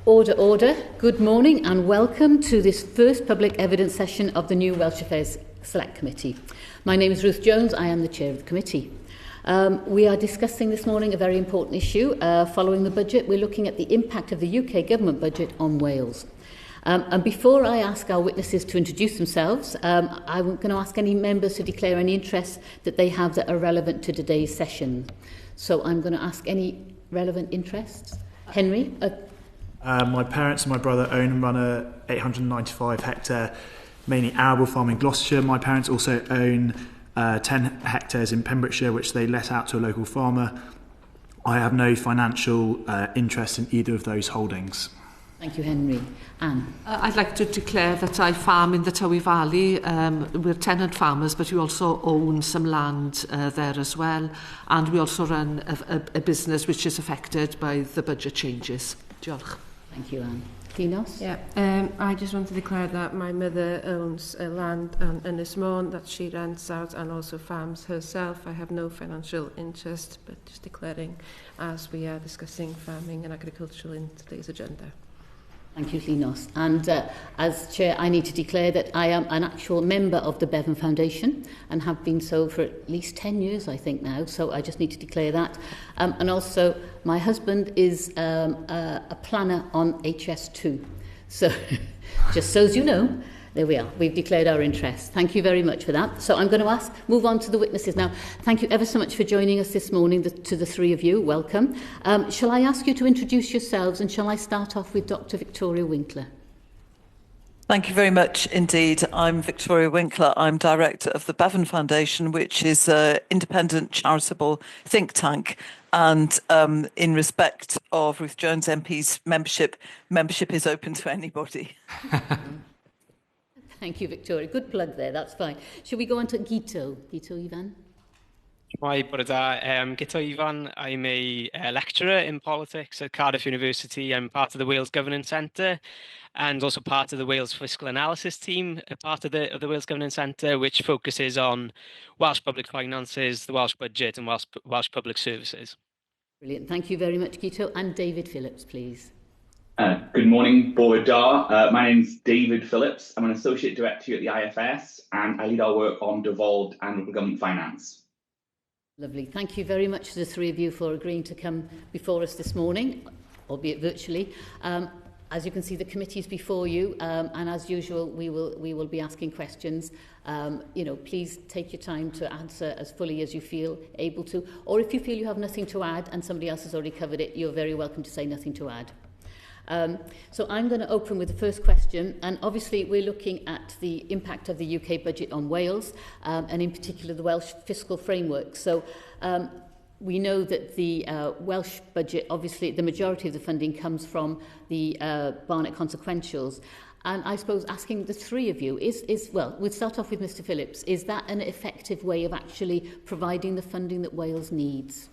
Order, order. Good morning and welcome to this first public evidence session of the new Welsh Affairs Select Committee. My name is Ruth Jones. I am the chair of the committee. We are discussing this morning a very important issue. Following the budget, we're looking at the impact of the UK government budget on Wales. And before I ask our witnesses to introduce themselves, I'm going to ask any members to declare any interests that they have that are relevant to today's session. So I'm going to ask any relevant interests. Henry? My parents and my brother own and run a 895 hectare, mainly arable farm in Gloucestershire. My parents also own 10 hectares in Pembrokeshire, which they let out to a local farmer. I have no financial interest in either of those holdings. Thank you, Henry. Anne? I'd like to declare that I farm in the Tywi Valley. We're tenant farmers, but we also own some land there as well. And we also run a business which is affected by the budget changes. Diolch. Thank you, Anne. Dinos? Yeah, I just want to declare that my mother owns land on Ynys Môn that she rents out and also farms herself. I have no financial interest, but just declaring as we are discussing farming and agriculture in today's agenda. Thank you, Dinos. And as chair, I need to declare that I am an actual member of the Bevan Foundation and have been so for at least 10 years, I think now. So I just need to declare that. And also, my husband is a planner on HS2. So just so as you know, there we are. We've declared our interest. Thank you very much for that. So I'm going to move on to the witnesses now. Thank you ever so much for joining us this morning, to the three of you. Welcome. Shall I ask you to introduce yourselves, and shall I start off with Dr. Victoria Winckler? Thank you very much indeed. I'm Victoria Winckler. I'm director of the Bevan Foundation, which is an independent charitable think tank. And in respect of Ruth Jones MP's membership is open to anybody. Thank you, Victoria. Good plug there, that's fine. Should we go on to Guto? Guto, Ifan? Hi, Guto Ifan. I'm a lecturer in politics at Cardiff University. I'm part of the Wales Governance Centre and also part of the Wales Fiscal Analysis team, a part of the Wales Governance Centre, which focuses on Welsh public finances, the Welsh budget and Welsh public services. Brilliant. Thank you very much, Guto. And David Phillips, please. Good morning, Bore Da. My name's David Phillips. I'm an Associate Director at the IFS and I lead our work on devolved and local government finance. Lovely. Thank you very much to the three of you for agreeing to come before us this morning, albeit virtually. As you can see, the committee is before you, and as usual, we will be asking questions. Please take your time to answer as fully as you feel able to, or if you feel you have nothing to add and somebody else has already covered it, you're very welcome to say nothing to add. So I'm going to open with the first question, and obviously we're looking at the impact of the UK budget on Wales, and in particular the Welsh fiscal framework. So we know that the Welsh budget, obviously the majority of the funding comes from the Barnett consequentials. And I suppose asking the three of you well, we'll start off with Mr. Phillips. Is that an effective way of actually providing the funding that Wales needs?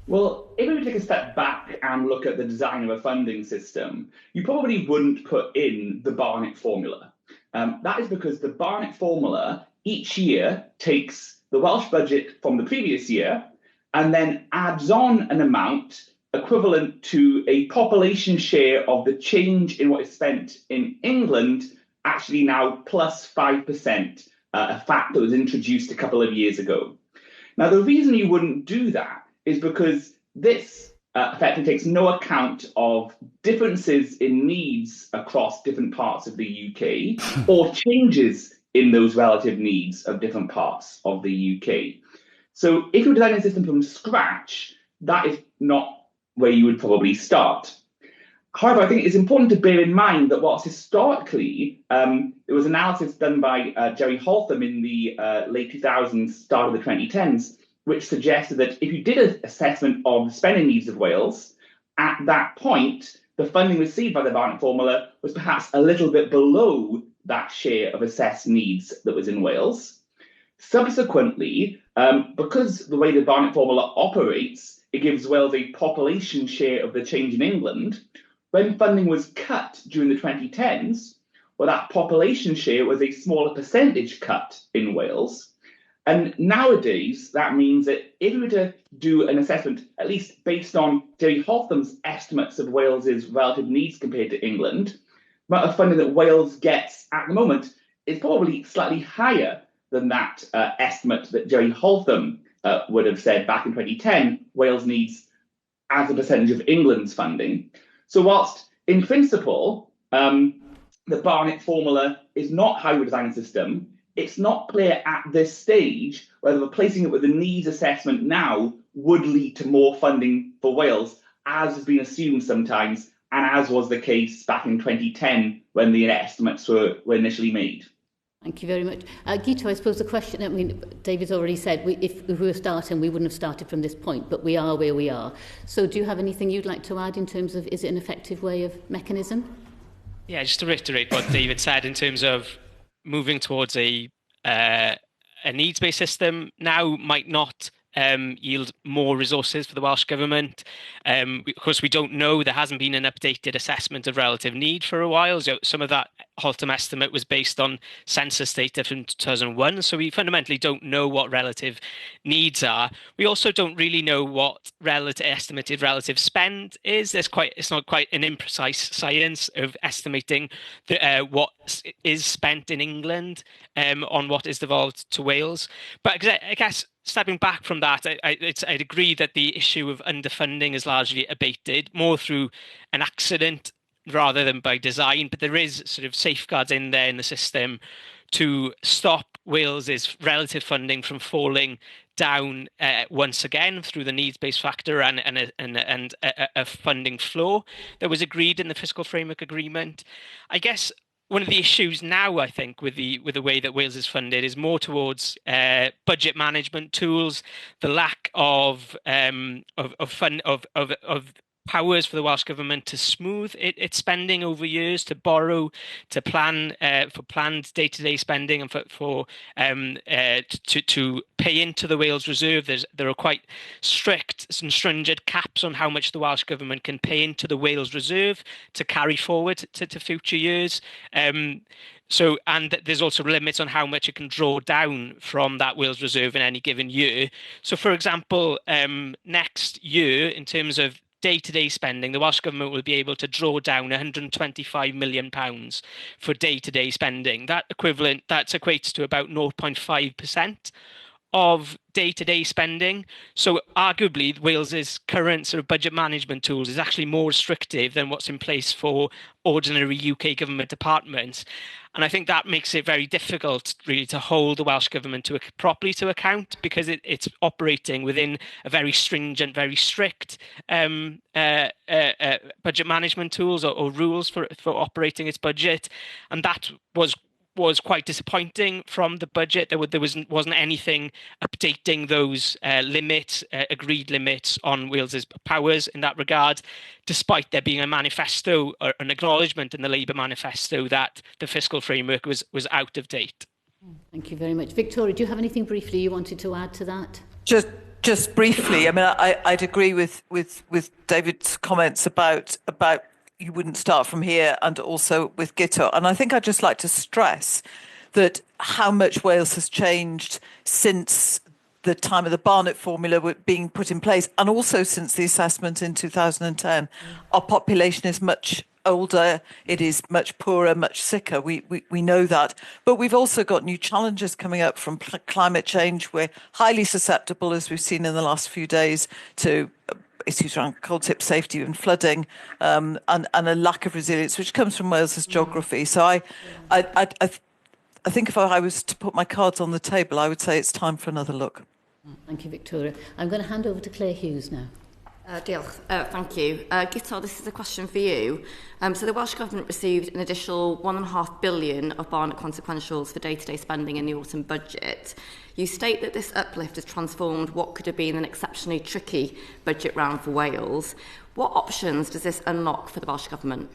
Well, if we take a step back and look at the design of a funding system, you probably wouldn't put in the Barnett formula. That is because the Barnett formula each year takes the Welsh budget from the previous year and then adds on an amount equivalent to a population share of the change in what is spent in England, actually now plus 5%, a fact that was introduced a couple of years ago. Now, the reason you wouldn't do that is because this effectively takes no account of differences in needs across different parts of the UK or changes in those relative needs of different parts of the UK. So if you're designing a system from scratch, that is not where you would probably start. However, I think it's important to bear in mind that whilst historically there was analysis done by Jerry Haltham in the late 2000s, start of the 2010s, which suggested that if you did an assessment of the spending needs of Wales, at that point, the funding received by the Barnett formula was perhaps a little bit below that share of assessed needs that was in Wales. Subsequently, because the way the Barnett formula operates, it gives Wales a population share of the change in England. When funding was cut during the 2010s, well, that population share was a smaller percentage cut in Wales. And nowadays, that means that if we were to do an assessment, at least based on Jerry Hotham's estimates of Wales's relative needs compared to England, the amount of funding that Wales gets at the moment is probably slightly higher than that estimate that Jerry Hotham would have said back in 2010 Wales needs as a percentage of England's funding. So whilst in principle, the Barnett formula is not how we design a system, it's not clear at this stage whether replacing it with a needs assessment now would lead to more funding for Wales, as has been assumed sometimes, and as was the case back in 2010 when the estimates were initially made. Thank you very much. Guto, I suppose the question, I mean, David's already said, if we were starting, we wouldn't have started from this point, but we are where we are. So do you have anything you'd like to add in terms of, is it an effective way of mechanism? Yeah, just to reiterate what David said in terms of moving towards a needs-based system now might not yield more resources for the Welsh Government. Of course, we don't know. There hasn't been an updated assessment of relative need for a while. So some of that Hotham estimate was based on census data from 2001. So we fundamentally don't know what relative needs are. We also don't really know what estimated relative spend is. It's not quite an imprecise science of estimating what is spent in England on what is devolved to Wales. But I guess stepping back from that, I'd agree that the issue of underfunding is largely abated, more through an accident rather than by design. But there is sort of safeguards in there in the system to stop Wales's relative funding from falling down once again through the needs-based factor and a funding floor that was agreed in the Fiscal Framework Agreement. I guess one of the issues now, I think, with the way that Wales is funded is more towards budget management tools, the lack of powers for the Welsh Government to smooth its spending over years, to borrow, to plan for planned day-to-day spending, and to pay into the Wales Reserve. There are quite strict and stringent caps on how much the Welsh Government can pay into the Wales Reserve to carry forward to future years. So, and there's also limits on how much it can draw down from that Wales Reserve in any given year. So, for example, next year, in terms of day-to-day spending, the Welsh Government will be able to draw down £125 million for day-to-day spending. That equates to about 0.5% of day-to-day spending. So arguably, Wales's current sort of budget management tools is actually more restrictive than what's in place for ordinary UK government departments. And I think that makes it very difficult, really, to hold the Welsh Government properly to account, because it's operating within a very stringent, very strict budget management tools or rules for operating its budget. And that was quite disappointing from the budget. There wasn't anything updating those agreed limits on Wales's powers in that regard, despite there being a manifesto or an acknowledgement in the Labour manifesto that the fiscal framework was out of date. Thank you very much. Victoria, do you have anything briefly you wanted to add to that? Just briefly, I mean, I'd agree with David's comments about you wouldn't start from here, and also with Guto. And I think I'd just like to stress that how much Wales has changed since the time of the Barnett formula being put in place, and also since the assessment in 2010. Our population is much older, it is much poorer, much sicker. We know that. But we've also got new challenges coming up from climate change. We're highly susceptible, as we've seen in the last few days, to issues around cold tip safety and flooding, and a lack of resilience, which comes from Wales's geography. So I think if I was to put my cards on the table, I would say it's time for another look. Thank you, Victoria. I'm going to hand over to Claire Hughes now. Diolch. Thank you. Guto, this is a question for you. So the Welsh Government received an additional £1.5 billion of Barnett consequentials for day-to-day spending in the autumn budget. You state that this uplift has transformed what could have been an exceptionally tricky budget round for Wales. What options does this unlock for the Welsh Government?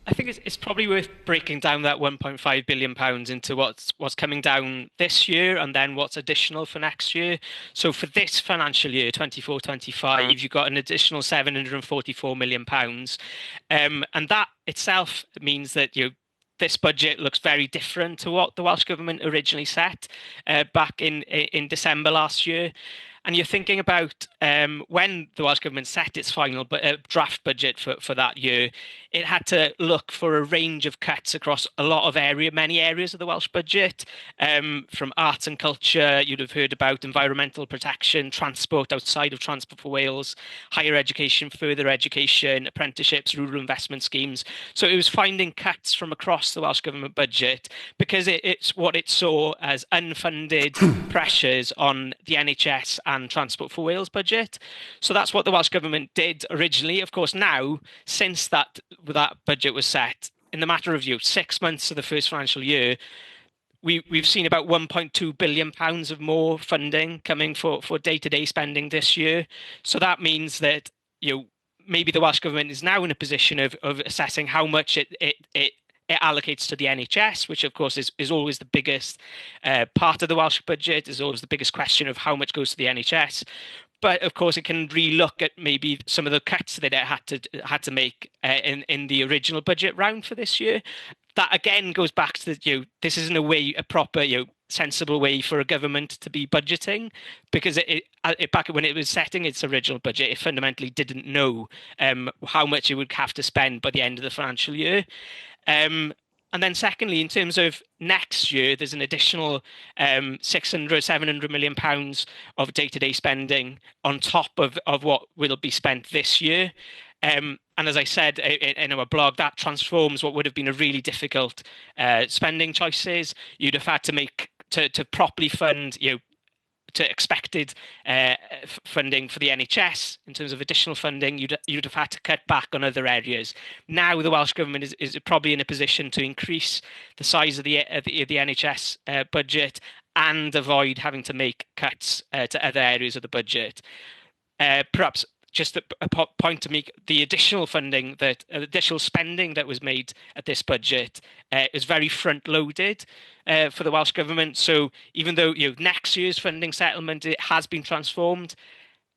I think it's probably worth breaking down that £1.5 billion into what's coming down this year and then what's additional for next year. So for this financial year, 24-25, you've got an additional £744 million. And that itself means that this budget looks very different to what the Welsh Government originally set back in December last year. And you're thinking about when the Welsh Government set its final draft budget for that year, it had to look for a range of cuts across many areas of the Welsh budget, from arts and culture. You'd have heard about environmental protection, transport outside of Transport for Wales, higher education, further education, apprenticeships, rural investment schemes. So it was finding cuts from across the Welsh Government budget because it's what it saw as unfunded pressures on the NHS and Transport for Wales budget. So that's what the Welsh Government did originally. Of course, now, since that budget was set, in the matter of 6 months of the first financial year, we've seen about £1.2 billion of more funding coming for day-to-day spending this year. So that means that maybe the Welsh Government is now in a position of assessing how much it allocates to the NHS, which of course is always the biggest part of the Welsh budget, is always the biggest question of how much goes to the NHS. But of course, it can relook at maybe some of the cuts that it had to make in the original budget round for this year. That again goes back to this isn't a proper sensible way for a government to be budgeting, because it back when it was setting its original budget, it fundamentally didn't know how much it would have to spend by the end of the financial year. And then secondly, in terms of next year, there's an additional 700 million pounds of day-to-day spending on top of what will be spent this year. And as I said in our blog, that transforms what would have been a really difficult spending choices. You'd have had to make to properly fund to expected funding for the NHS in terms of additional funding. You'd have had to cut back on other areas. Now the Welsh Government is probably in a position to increase the size of the NHS budget and avoid having to make cuts to other areas of the budget. Perhaps just a point to make, the additional spending that was made at this budget is very front-loaded for the Welsh Government. So even though next year's funding settlement, it has been transformed,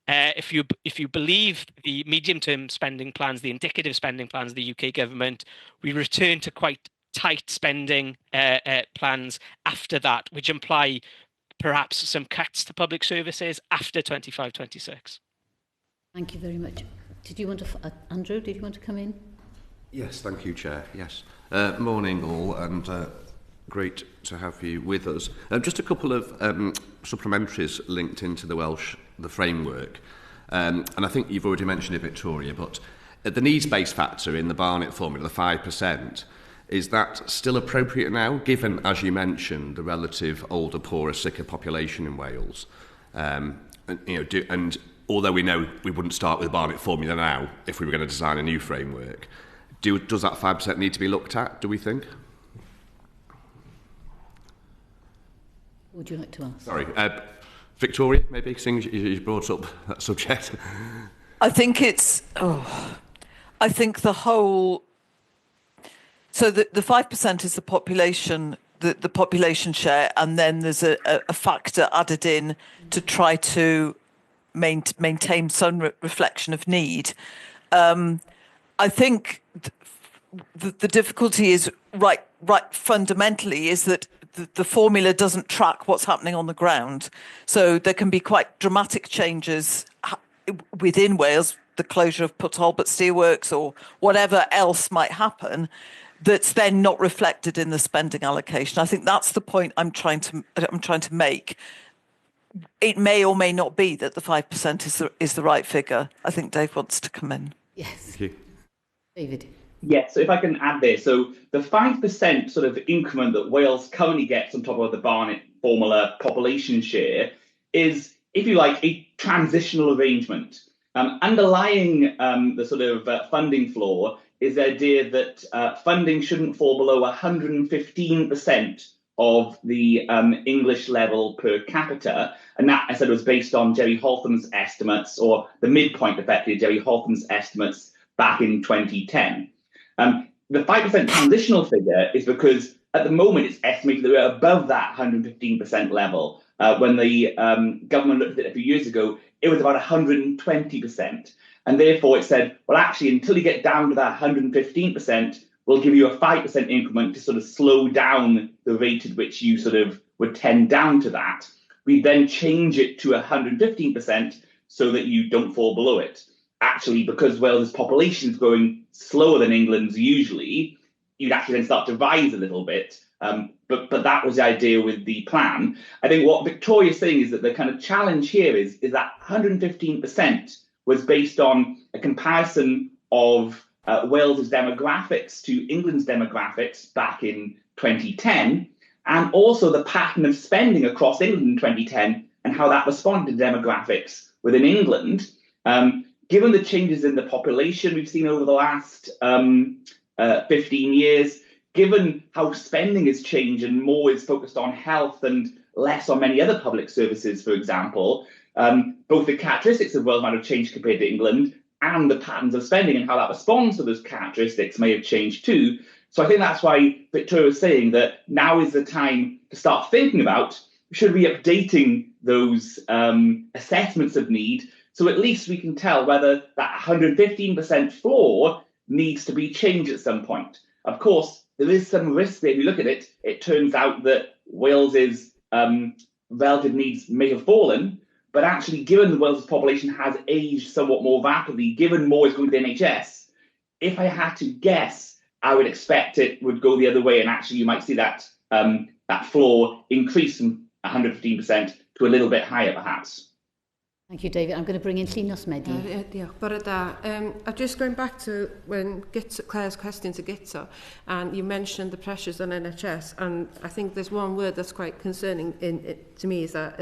if you believe the medium-term spending plans, the indicative spending plans of the UK government, we return to quite tight spending plans after that, which imply perhaps some cuts to public services after 25-26. Thank you very much. Did you want to, Andrew, did you want to come in? Yes, thank you, Chair. Yes. Morning all, and great to have you with us. Just a couple of supplementaries linked into the framework. And I think you've already mentioned it, Victoria, but the needs-based factor in the Barnett formula, the 5%, is that still appropriate now, given, as you mentioned, the relative older, poorer, sicker population in Wales? And although we know we wouldn't start with the Barnett formula now if we were going to design a new framework, does that 5% need to be looked at, do we think? Would you like to answer? Sorry. Victoria, maybe, seeing you brought up that subject. I think I think the whole... So the 5% is the population, the population share, and then there's a factor added in to try to maintain some reflection of need. I think the difficulty is right fundamentally is that the formula doesn't track what's happening on the ground. So there can be quite dramatic changes within Wales, the closure of Port Talbot Steelworks or whatever else might happen, that's then not reflected in the spending allocation. I think that's the point I'm trying to make. It may or may not be that the 5% is the right figure. I think Dave wants to come in. Yes. Thank you. David. Yes, so if I can add there, so the 5% sort of increment that Wales currently gets on top of the Barnett formula population share is, if you like, a transitional arrangement. Underlying the sort of funding floor is the idea that funding shouldn't fall below 115% of the English level per capita. And that, I said, was based on Jerry Holtham's estimates, or the midpoint, effectively, Jerry Holtham's estimates back in 2010. The 5% transitional figure is because at the moment it's estimated that we're above that 115% level. When the government looked at it a few years ago, it was about 120%. And therefore it said, well, actually, until you get down to that 115%, we'll give you a 5% increment to sort of slow down the rate at which you sort of would tend down to that. We then change it to 115% so that you don't fall below it. Actually, because Wales' population is growing slower than England's usually, you'd actually then start to rise a little bit. But that was the idea with the plan. I think what Victoria's saying is that the kind of challenge here is that 115% was based on a comparison of Wales' demographics to England's demographics back in 2010, and also the pattern of spending across England in 2010 and how that responded to demographics within England. Given the changes in the population we've seen over the last 15 years, given how spending has changed and more is focused on health and less on many other public services, for example, both the characteristics of Wales might have changed compared to England, and the patterns of spending and how that responds to those characteristics may have changed too. So I think that's why Victoria was saying that now is the time to start thinking about, should we be updating those assessments of need, so at least we can tell whether that 115% floor needs to be changed at some point. Of course, there is some risk there. If you look at it, it turns out that Wales's relative needs may have fallen, but actually, given that Wales' population has aged somewhat more rapidly, given more is going to the NHS, if I had to guess, I would expect it would go the other way, and actually you might see that that floor increase from 115% to a little bit higher, perhaps. Thank you, David. I'm going to bring in Llynos Medi. Diolch. Bore da. I'm just going back to when Claire's question to Guto, and you mentioned the pressures on NHS, and I think there's one word that's quite concerning to me, is that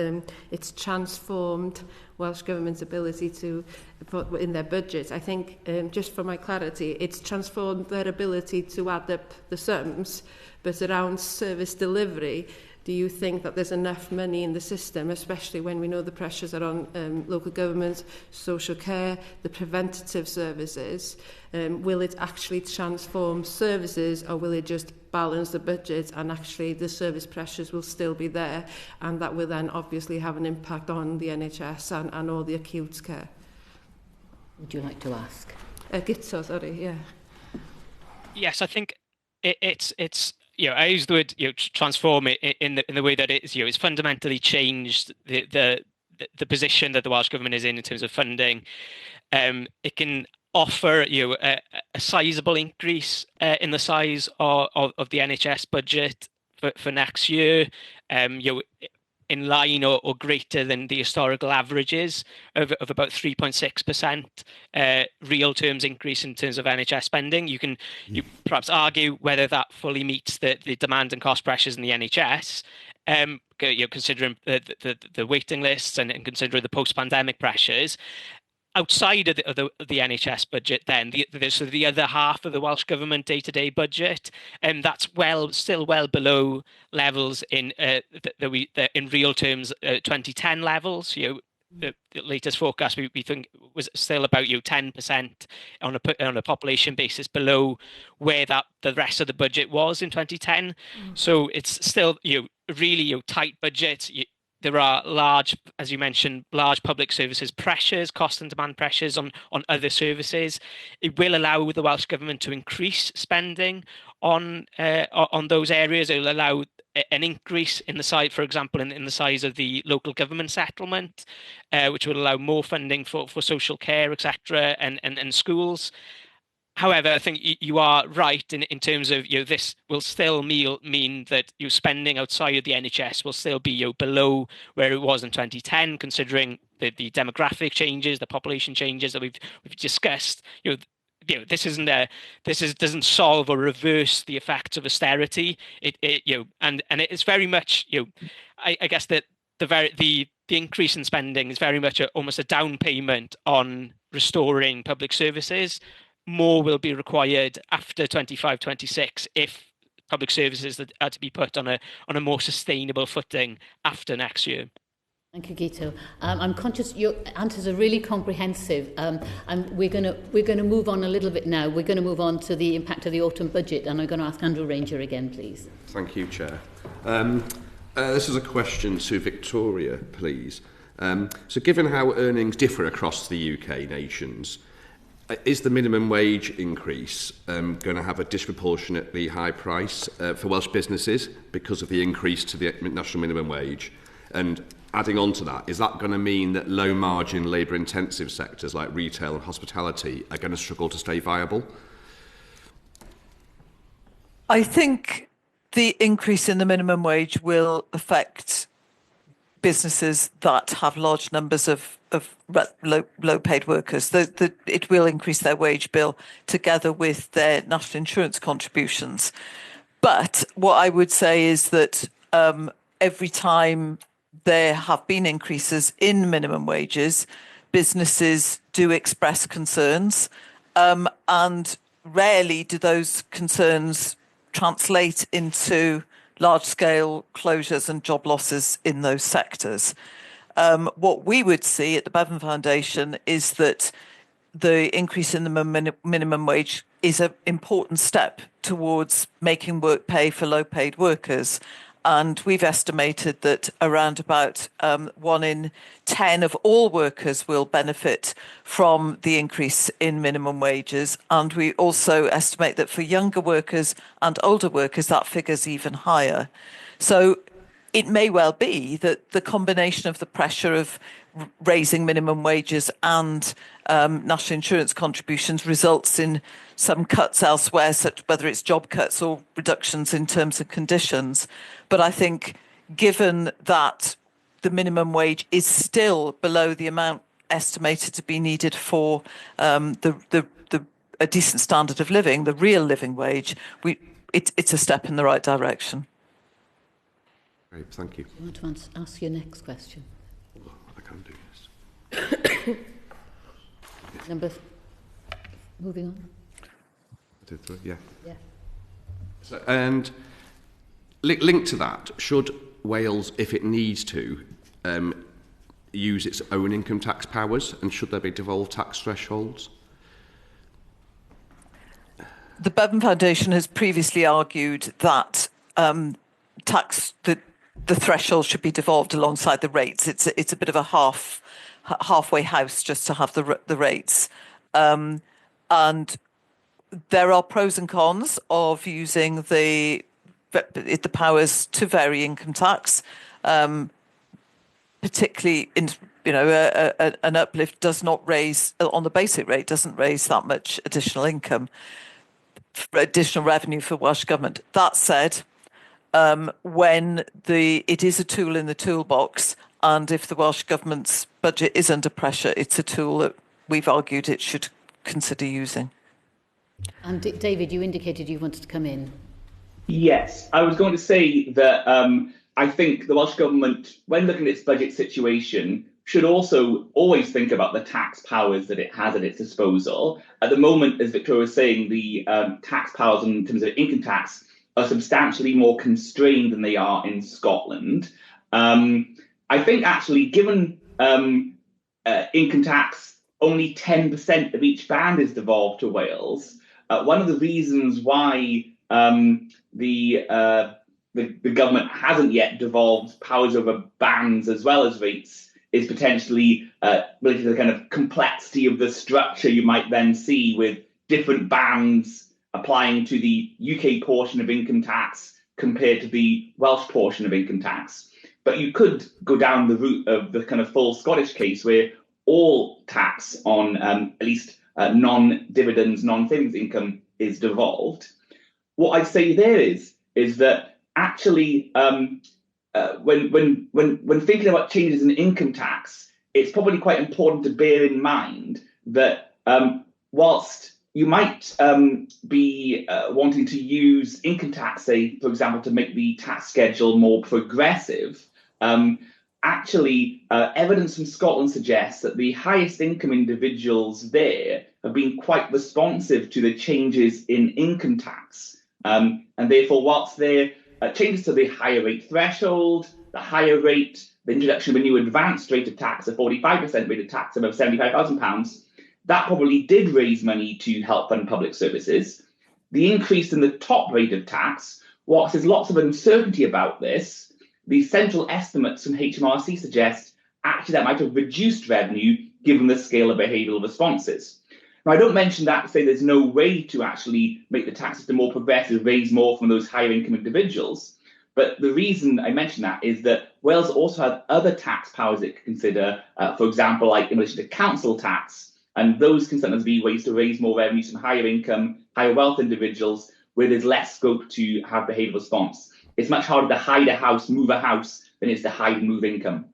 it's transformed Welsh Government's ability to put in their budget. I think, just for my clarity, it's transformed their ability to add up the sums, but around service delivery, do you think that there's enough money in the system, especially when we know the pressures are on local government, social care, the preventative services? Will it actually transform services, or will it just balance the budget, and actually the service pressures will still be there, and that will then obviously have an impact on the NHS and all the acute care? Would you like to ask? Guto, sorry, yeah. Yes, I think it's I use the word transform it in the way that it's fundamentally changed the position that the Welsh Government is in terms of funding. It can offer a sizable increase in the size of the NHS budget for next year. In line or greater than the historical averages of about 3.6% real terms increase in terms of NHS spending. You perhaps argue whether that fully meets the demand and cost pressures in the NHS, considering the waiting lists and considering the post-pandemic pressures. Outside of the NHS budget, then the other half of the Welsh Government day-to-day budget, that's still well below levels in real terms 2010 levels. The latest forecast we think was still about 10% on a population basis below where the rest of the budget was in 2010. So it's still really tight budget. There are large, as you mentioned, large public services pressures, cost and demand pressures on other services. It will allow the Welsh Government to increase spending on those areas. It will allow an increase in the size, for example, in the size of the local government settlement, which will allow more funding for social care, etc., and schools. However, I think you are right in terms of this will still mean that spending outside of the NHS will still be below where it was in 2010, considering the demographic changes, the population changes that we've discussed. This doesn't solve or reverse the effects of austerity. And it is very much I guess that the increase in spending is very much almost a down payment on restoring public services. More will be required after 25-26 if public services are to be put on a more sustainable footing after next year. Thank you, Guto. I'm conscious your answers are really comprehensive, and we're going to move on a little bit now. We're going to move on to the impact of the autumn budget, and I'm going to ask Andrew Ranger again, please. Thank you, Chair. This is a question to Victoria, please. So given how earnings differ across the UK nations, is the minimum wage increase going to have a disproportionately high price for Welsh businesses because of the increase to the national minimum wage? And adding on to that, is that going to mean that low-margin, labour-intensive sectors like retail and hospitality are going to struggle to stay viable? I think the increase in the minimum wage will affect businesses that have large numbers of low-paid workers. It will increase their wage bill together with their national insurance contributions. But what I would say is that every time there have been increases in minimum wages, businesses do express concerns, and rarely do those concerns translate into large-scale closures and job losses in those sectors. What we would see at the Bevan Foundation is that the increase in the minimum wage is an important step towards making work pay for low-paid workers. And we've estimated that around about 1 in 10 of all workers will benefit from the increase in minimum wages. And we also estimate that for younger workers and older workers, that figure's even higher. So it may well be that the combination of the pressure of raising minimum wages and national insurance contributions results in some cuts elsewhere, such whether it's job cuts or reductions in terms of conditions. But I think given that the minimum wage is still below the amount estimated to be needed for a decent standard of living, the real living wage, it's a step in the right direction. Great, thank you. Do you want to ask your next question? I can do this. Moving on. Yeah. Yeah. So, and linked to that, should Wales, if it needs to, use its own income tax powers, and should there be devolved tax thresholds? The Bevan Foundation has previously argued that the threshold should be devolved alongside the rates. It's a bit of a halfway house just to have the rates, and there are pros and cons of using the powers to vary income tax, particularly in an uplift does not raise on the basic rate, doesn't raise that much additional income, additional revenue for Welsh Government. That said, when it is a tool in the toolbox, and if the Welsh Government's budget is under pressure, it's a tool that we've argued it should consider using. And David, you indicated you wanted to come in. Yes, I was going to say that I think the Welsh Government, when looking at its budget situation, should also always think about the tax powers that it has at its disposal. At the moment, as Victoria was saying, the tax powers in terms of income tax are substantially more constrained than they are in Scotland. I think actually, given income tax, only 10% of each band is devolved to Wales. One of the reasons why the government hasn't yet devolved powers over bands as well as rates is potentially related to the kind of complexity of the structure you might then see with different bands applying to the UK portion of income tax compared to the Welsh portion of income tax. But you could go down the route of the kind of full Scottish case where all tax on at least non-dividends, non-savings income is devolved. What I'd say there is that actually when thinking about changes in income tax, it's probably quite important to bear in mind that whilst you might be wanting to use income tax, say, for example, to make the tax schedule more progressive, actually, evidence from Scotland suggests that the highest income individuals there have been quite responsive to the changes in income tax. And therefore, whilst there are changes to the higher rate threshold, the higher rate, the introduction of a new advanced rate of tax, a 45% rate of tax above £75,000, that probably did raise money to help fund public services. The increase in the top rate of tax, whilst there's lots of uncertainty about this, the central estimates from HMRC suggest actually that might have reduced revenue given the scale of behavioural responses. Now, I don't mention that to say there's no way to actually make the tax system more progressive, raise more from those higher income individuals. But the reason I mention that is that Wales also has other tax powers it can consider, for example, like in relation to council tax. And those can sometimes be ways to raise more revenues from higher income, higher wealth individuals, where there's less scope to have behavioural response. It's much harder to hide a house, move a house, than it is to hide and move income.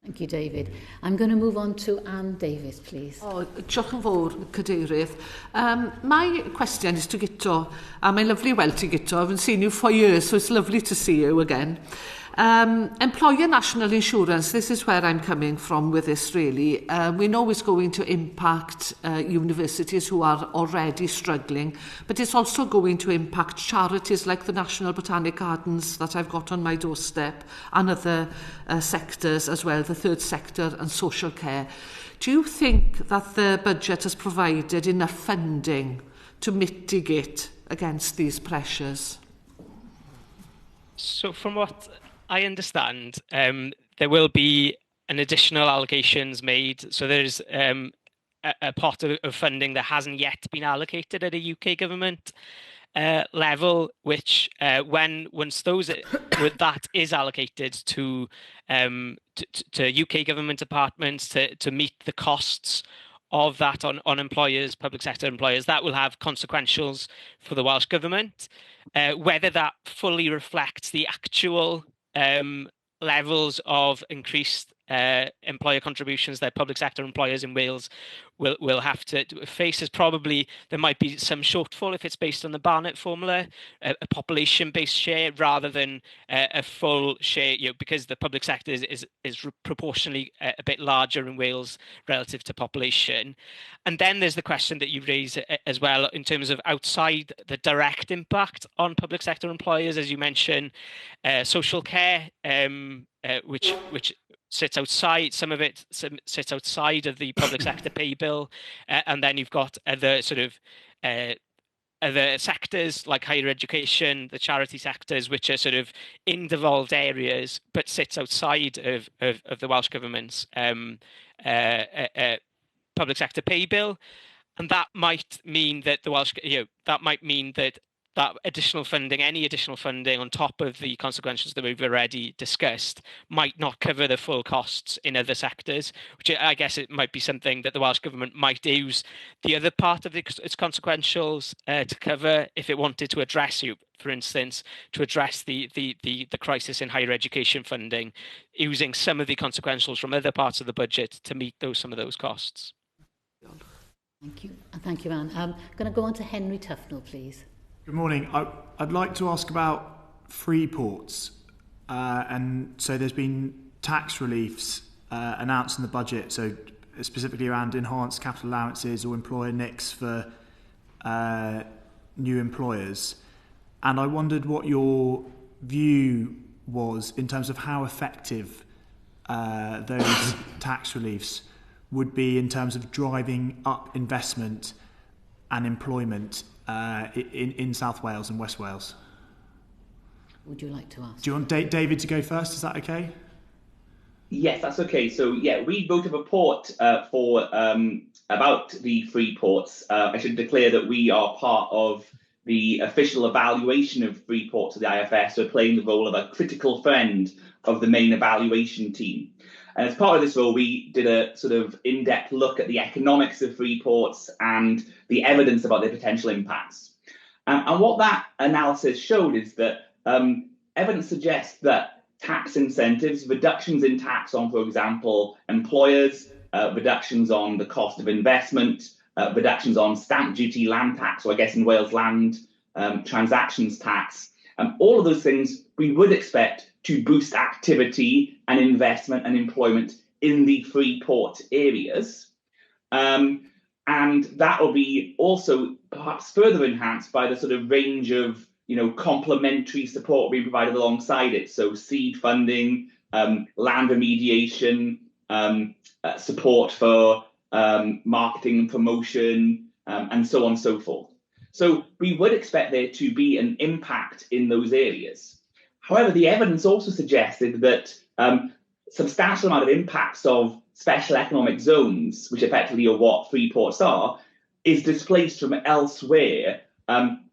Thank you, David. I'm going to move on to Anne Davies, please. Diolch yn fawr, Cadeirydd. My question is to Guto. Mae'n lovely weld ti, Guto. I haven't seen you for years, so it's lovely to see you again. Employer national insurance, this is where I'm coming from with this really. We know it's going to impact universities who are already struggling, but it's also going to impact charities like the National Botanic Gardens that I've got on my doorstep and other sectors as well, the third sector and social care. Do you think that the budget has provided enough funding to mitigate against these pressures? So from what I understand, there will be an additional allocations made. So there's a pot of funding that hasn't yet been allocated at a UK government level, which once that is allocated to UK government departments to meet the costs of that on employers, public sector employers, that will have consequentials for the Welsh government. Whether that fully reflects the actual levels of increased employer contributions that public sector employers in Wales will have to face is probably, there might be some shortfall if it's based on the Barnett formula, a population-based share rather than a full share, because the public sector is proportionally a bit larger in Wales relative to population. And then there's the question that you raise as well in terms of outside the direct impact on public sector employers, as you mentioned, social care, which sits outside, some of it sits outside of the public sector pay bill, and then you've got other sort of other sectors like higher education, the charity sectors, which are sort of in devolved areas but sits outside of the Welsh government's public sector pay bill, and that might mean that the Welsh, that might mean that additional funding, any additional funding on top of the consequences that we've already discussed, might not cover the full costs in other sectors, which I guess it might be something that the Welsh government might use the other part of its consequentials to cover if it wanted to address, for instance, to address the crisis in higher education funding, using some of the consequentials from other parts of the budget to meet some of those costs. Thank you. Thank you, Anne. I'm going to go on to Henry Tufnell, please. Good morning. I'd like to ask about free ports. And so there's been tax reliefs announced in the budget, so specifically around enhanced capital allowances or employer NICs for new employers. And I wondered what your view was in terms of how effective those tax reliefs would be in terms of driving up investment and employment in South Wales and West Wales. Would you like to ask? Do you want David to go first? Is that okay? Yes, that's okay. So yeah, we wrote a report for about the free ports. I should declare that we are part of the official evaluation of free ports of the IFS. We're playing the role of a critical friend of the main evaluation team. And as part of this role, we did a sort of in-depth look at the economics of free ports and the evidence about their potential impacts. And what that analysis showed is that evidence suggests that tax incentives, reductions in tax on, for example, employers, reductions on the cost of investment, reductions on stamp duty, land tax, or I guess in Wales, land transactions tax, all of those things we would expect to boost activity and investment and employment in the free port areas. And that will be also perhaps further enhanced by the sort of range of, complementary support being provided alongside it. So seed funding, land remediation, support for marketing and promotion, and so on and so forth. So we would expect there to be an impact in those areas. However, the evidence also suggested that substantial amount of impacts of special economic zones, which effectively are what free ports are, is displaced from elsewhere,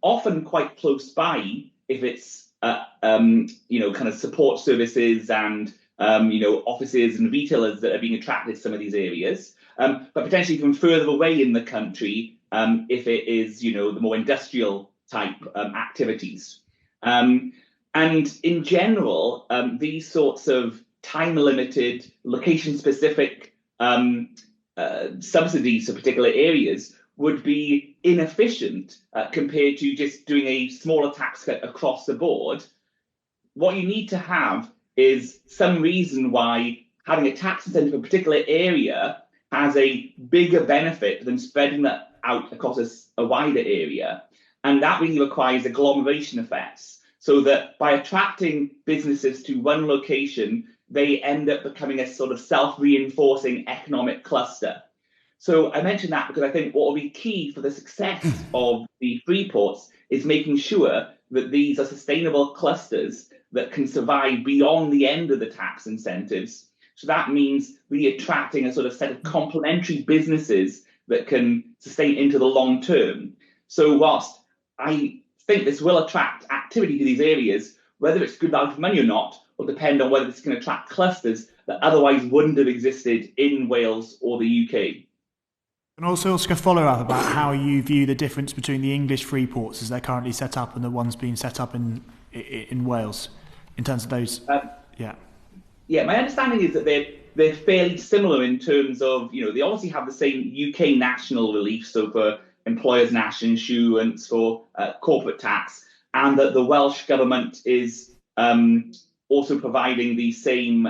often quite close by, if it's kind of support services and offices and retailers that are being attracted to some of these areas, but potentially from further away in the country, if it is the more industrial type activities. And in general, these sorts of time-limited, location-specific subsidies for particular areas would be inefficient compared to just doing a smaller tax cut across the board. What you need to have is some reason why having a tax incentive for a particular area has a bigger benefit than spreading that out across a wider area. And that really requires agglomeration effects, so that by attracting businesses to one location, they end up becoming a sort of self-reinforcing economic cluster. So I mention that because I think what will be key for the success of the free ports is making sure that these are sustainable clusters that can survive beyond the end of the tax incentives. So that means really attracting a sort of set of complementary businesses that can sustain into the long term. So whilst I think this will attract activity to these areas, whether it's good value for money or not will depend on whether this can attract clusters that otherwise wouldn't have existed in Wales or the UK. And also ask a follow-up about how you view the difference between the English free ports as they're currently set up and the ones being set up in Wales, in terms of those. Yeah, my understanding is that they're fairly similar in terms of, they obviously have the same UK national relief, so for employers' national insurance, for corporate tax, and that the Welsh government is also providing the same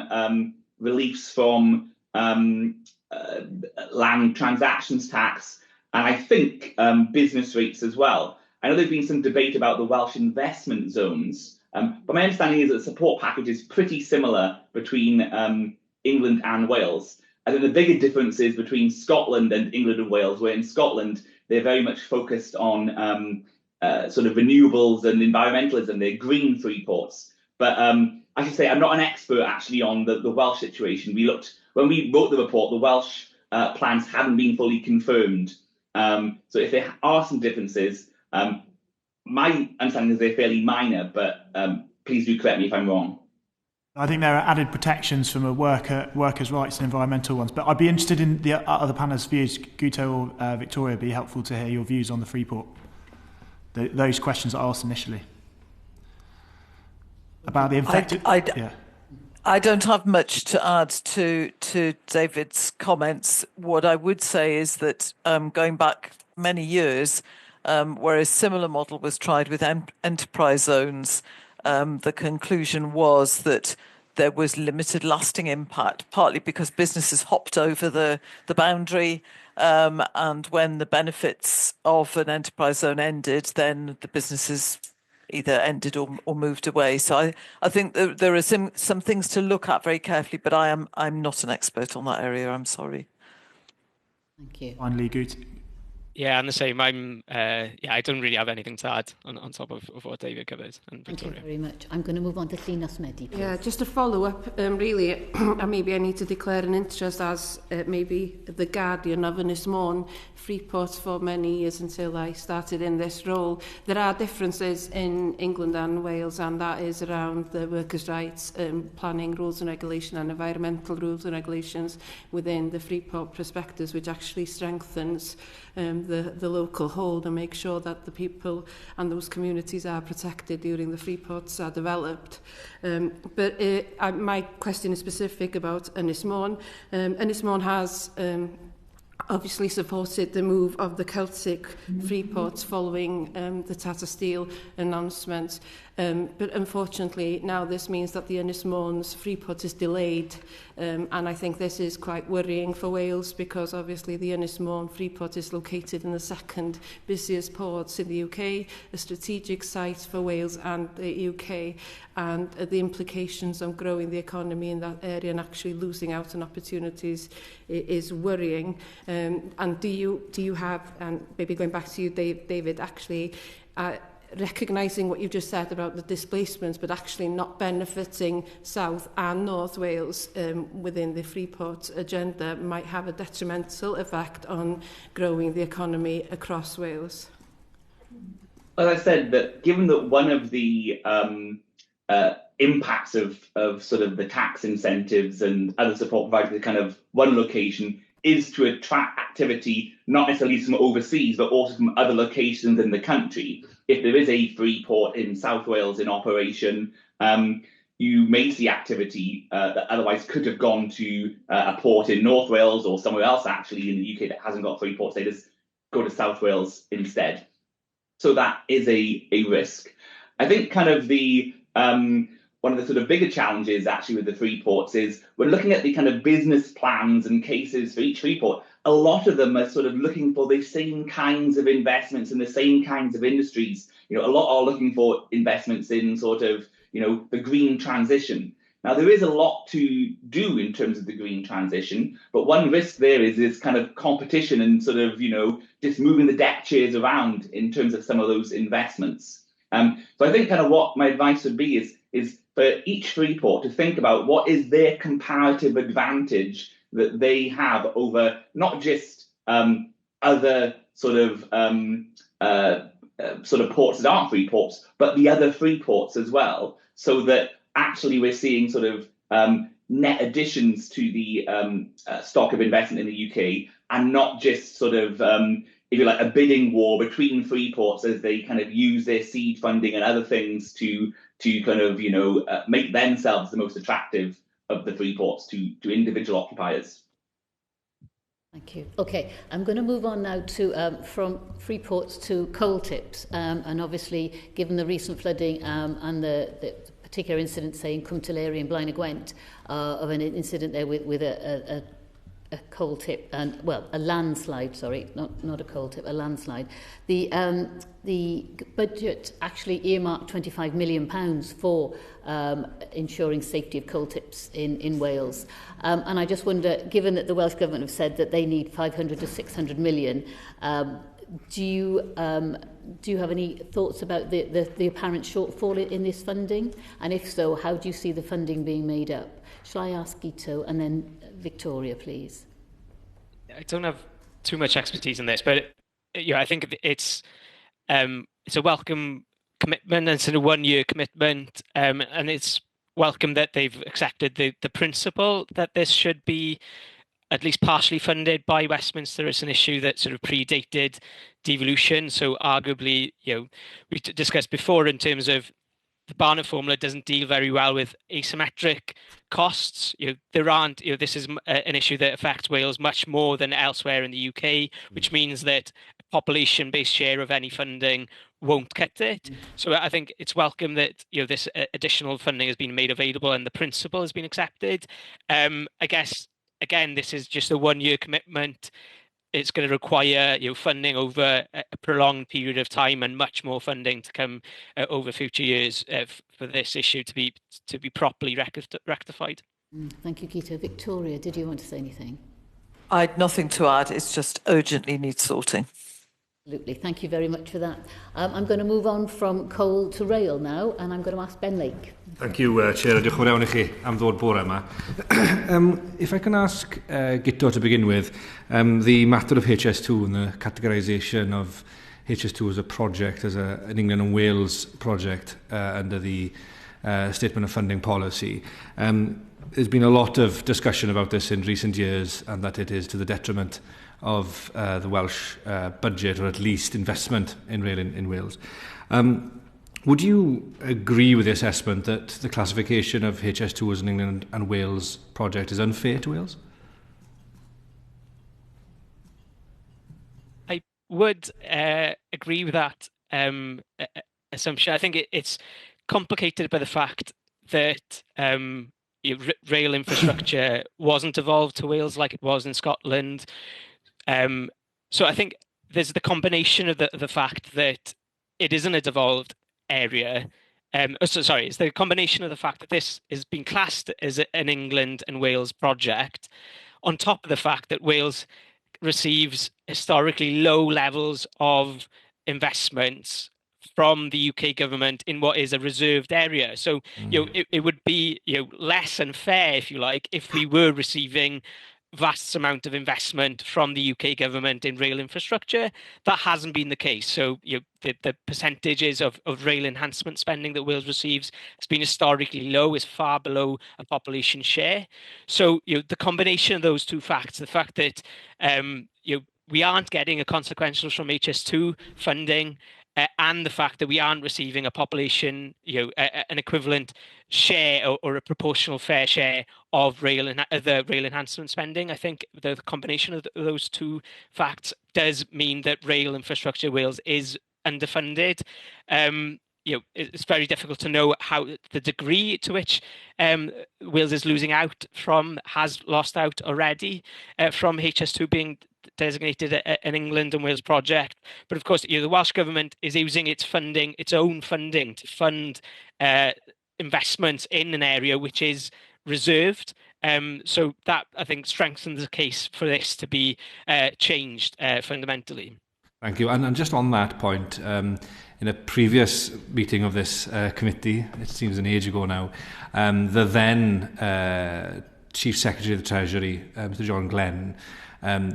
reliefs from land transactions tax, and I think business rates as well. I know there's been some debate about the Welsh investment zones, but my understanding is that the support package is pretty similar between England and Wales. I think the bigger difference is between Scotland and England and Wales, where in Scotland they're very much focused on sort of renewables and environmentalism. They're green free ports. But I should say I'm not an expert actually on the Welsh situation. When we wrote the report, the Welsh plans hadn't been fully confirmed. So if there are some differences, my understanding is they're fairly minor, but please do correct me if I'm wrong. I think there are added protections from a workers' rights and environmental ones, but I'd be interested in the other panelists' views. Guto or Victoria, it'd be helpful to hear your views on the free port. Those questions I asked initially. About the infected... I don't have much to add to David's comments. What I would say is that going back many years, where a similar model was tried with enterprise zones, the conclusion was that there was limited lasting impact, partly because businesses hopped over the boundary, and when the benefits of an enterprise zone ended, then the businesses either ended or moved away. So I think there are some things to look at very carefully, but I'm not an expert on that area. I'm sorry. Thank you. Finally, Guto. Yeah, and the same. I don't really have anything to add on top of what David covered. And Victoria. Thank you very much. I'm going to move on to Llinás Medi, please. Yeah, just a follow-up, really, and maybe I need to declare an interest as maybe the guardian of Ynys Môn free ports for many years until I started in this role. There are differences in England and Wales, and that is around the workers' rights, planning rules and regulation and environmental rules and regulations within the free port prospectus, which actually strengthens the local hold and make sure that the people and those communities are protected during the free ports are developed. But my question is specific about Ynys Môn. Ynys Môn has obviously supported the move of the Celtic free ports following the Tata Steel announcement. But unfortunately, now this means that the Ynys Môn's free port is delayed. And I think this is quite worrying for Wales because obviously the Ynys Môn free port is located in the second busiest ports in the UK, a strategic site for Wales and the UK. And the implications on growing the economy in that area and actually losing out on opportunities is worrying. And do you have, and maybe going back to you, David, actually, recognising what you've just said about the displacements, but actually not benefiting South and North Wales within the Freeport agenda might have a detrimental effect on growing the economy across Wales? As I said, that given that one of the impacts of sort of the tax incentives and other support provided to kind of one location is to attract activity, not necessarily from overseas, but also from other locations in the country. If there is a free port in South Wales in operation, you may see activity that otherwise could have gone to a port in North Wales or somewhere else actually in the UK that hasn't got free port status, go to South Wales instead. So that is a risk. I think kind of the one of the sort of bigger challenges actually with the free ports is we're looking at the kind of business plans and cases for each free port. A lot of them are sort of looking for the same kinds of investments in the same kinds of industries. You know, a lot are looking for investments in sort of, you know, the green transition. Now, there is a lot to do in terms of the green transition, but one risk there is kind of competition and sort of, you know, just moving the deck chairs around in terms of some of those investments. So I think kind of what my advice would be is for each free port to think about what is their comparative advantage that they have over not just other sort of ports that aren't free ports, but the other free ports as well, so that actually we're seeing sort of net additions to the stock of investment in the UK, and not just sort of, if you like, a bidding war between free ports as they kind of use their seed funding and other things to kind of, you know, make themselves the most attractive of the free ports to individual occupiers. Thank you. Okay, I'm going to move on now to from free ports to coal tips, and obviously given the recent flooding and the particular incident, say in Cwmtillery and Blaen y Gwent, of an incident there with a coal tip and, well, a landslide, sorry, not a coal tip, a landslide. The budget actually earmarked £25 million for ensuring safety of coal tips in Wales. And I just wonder, given that the Welsh Government have said that they need 500 to 600 million, do you have any thoughts about the apparent shortfall in this funding? And if so, how do you see the funding being made up? Shall I ask Guto and then Victoria, please? I don't have too much expertise in this, but yeah, I think it's a welcome commitment, and it's a one-year commitment, and it's welcome that they've accepted the principle that this should be at least partially funded by Westminster. It's an issue that sort of predated devolution, so arguably, you know, we discussed before in terms of the Barnett formula doesn't deal very well with asymmetric costs. You know, there aren't, you know, this is an issue that affects Wales much more than elsewhere in the UK, which means that a population-based share of any funding won't cut it. So I think it's welcome that, you know, this additional funding has been made available and the principle has been accepted. I guess, again, this is just a one-year commitment. It's going to require, you know, funding over a prolonged period of time and much more funding to come over future years for this issue to be properly rectified. Thank you, Guto. Victoria, did you want to say anything? I had nothing to add. It's just urgently needs sorting. Absolutely. Thank you very much for that. I'm going to move on from coal to rail now, and I'm going to ask Ben Lake. Thank you, Chair. Diolch yn fawr iawn I chi am ddod bore yma. If I can ask Guto to begin with, the matter of HS2 and the categorisation of HS2 as a project, as an England and Wales project under the Statement of Funding Policy. There's been a lot of discussion about this in recent years, and that it is to the detriment of the Welsh budget, or at least investment in rail in Wales. Would you agree with the assessment that the classification of HS2 as an England and Wales project is unfair to Wales? I would agree with that assumption. I think it's complicated by the fact that rail infrastructure wasn't evolved to Wales like it was in Scotland. So I think there's the combination of the fact that it isn't a devolved area. It's the combination of the fact that this has been classed as an England and Wales project, on top of the fact that Wales receives historically low levels of investments from the UK government in what is a reserved area. So, it would be, less unfair, if you like, if we were receiving vast amount of investment from the UK government in rail infrastructure. That hasn't been the case. So the percentages of rail enhancement spending that Wales receives has been historically low, is far below a population share. So the combination of those two facts, the fact that we aren't getting a consequentials from HS2 funding, and the fact that we aren't receiving a population, an equivalent share or a proportional fair share of the rail enhancement spending. I think the combination of those two facts does mean that rail infrastructure Wales is underfunded. It's very difficult to know how the degree to which Wales is losing out has lost out already from HS2 being designated an England and Wales project. But of course, the Welsh Government is using its own funding to fund investments in an area which is reserved. So that, I think, strengthens the case for this to be changed fundamentally. Thank you. And just on that point, in a previous meeting of this committee, it seems an age ago now, the then Chief Secretary of the Treasury, Mr John Glenn,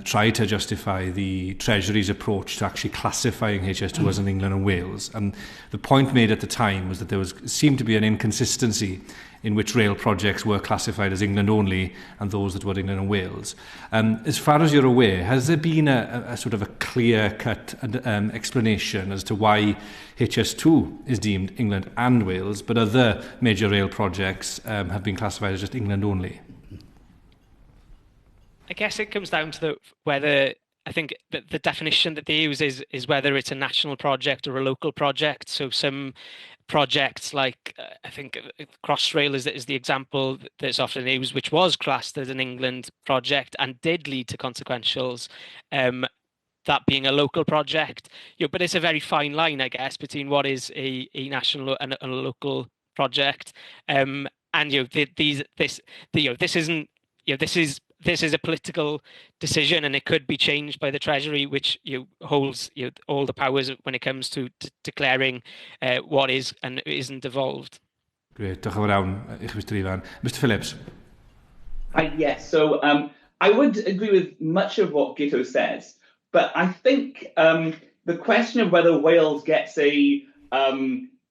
tried to justify the Treasury's approach to actually classifying HS2 as in England and Wales. And the point made at the time was that there seemed to be an inconsistency in which rail projects were classified as England only and those that were England and Wales. As far as you're aware, has there been a sort of a clear-cut explanation as to why HS2 is deemed England and Wales, but other major rail projects have been classified as just England only? I guess it comes down to whether, I think that the definition that they use is whether it's a national project or a local project. So some projects like, I think Crossrail is the example that's often used, which was classed as an England project and did lead to consequentials, that being a local project. But it's a very fine line, I guess, between what is a national and a local project. This is a political decision, and it could be changed by the Treasury, which holds all the powers when it comes to declaring what is and isn't devolved. Great, diolch yn fawr iawn, Mr Ifan. Mr Phillips. Yes, so I would agree with much of what Guto says, but I think the question of whether Wales gets a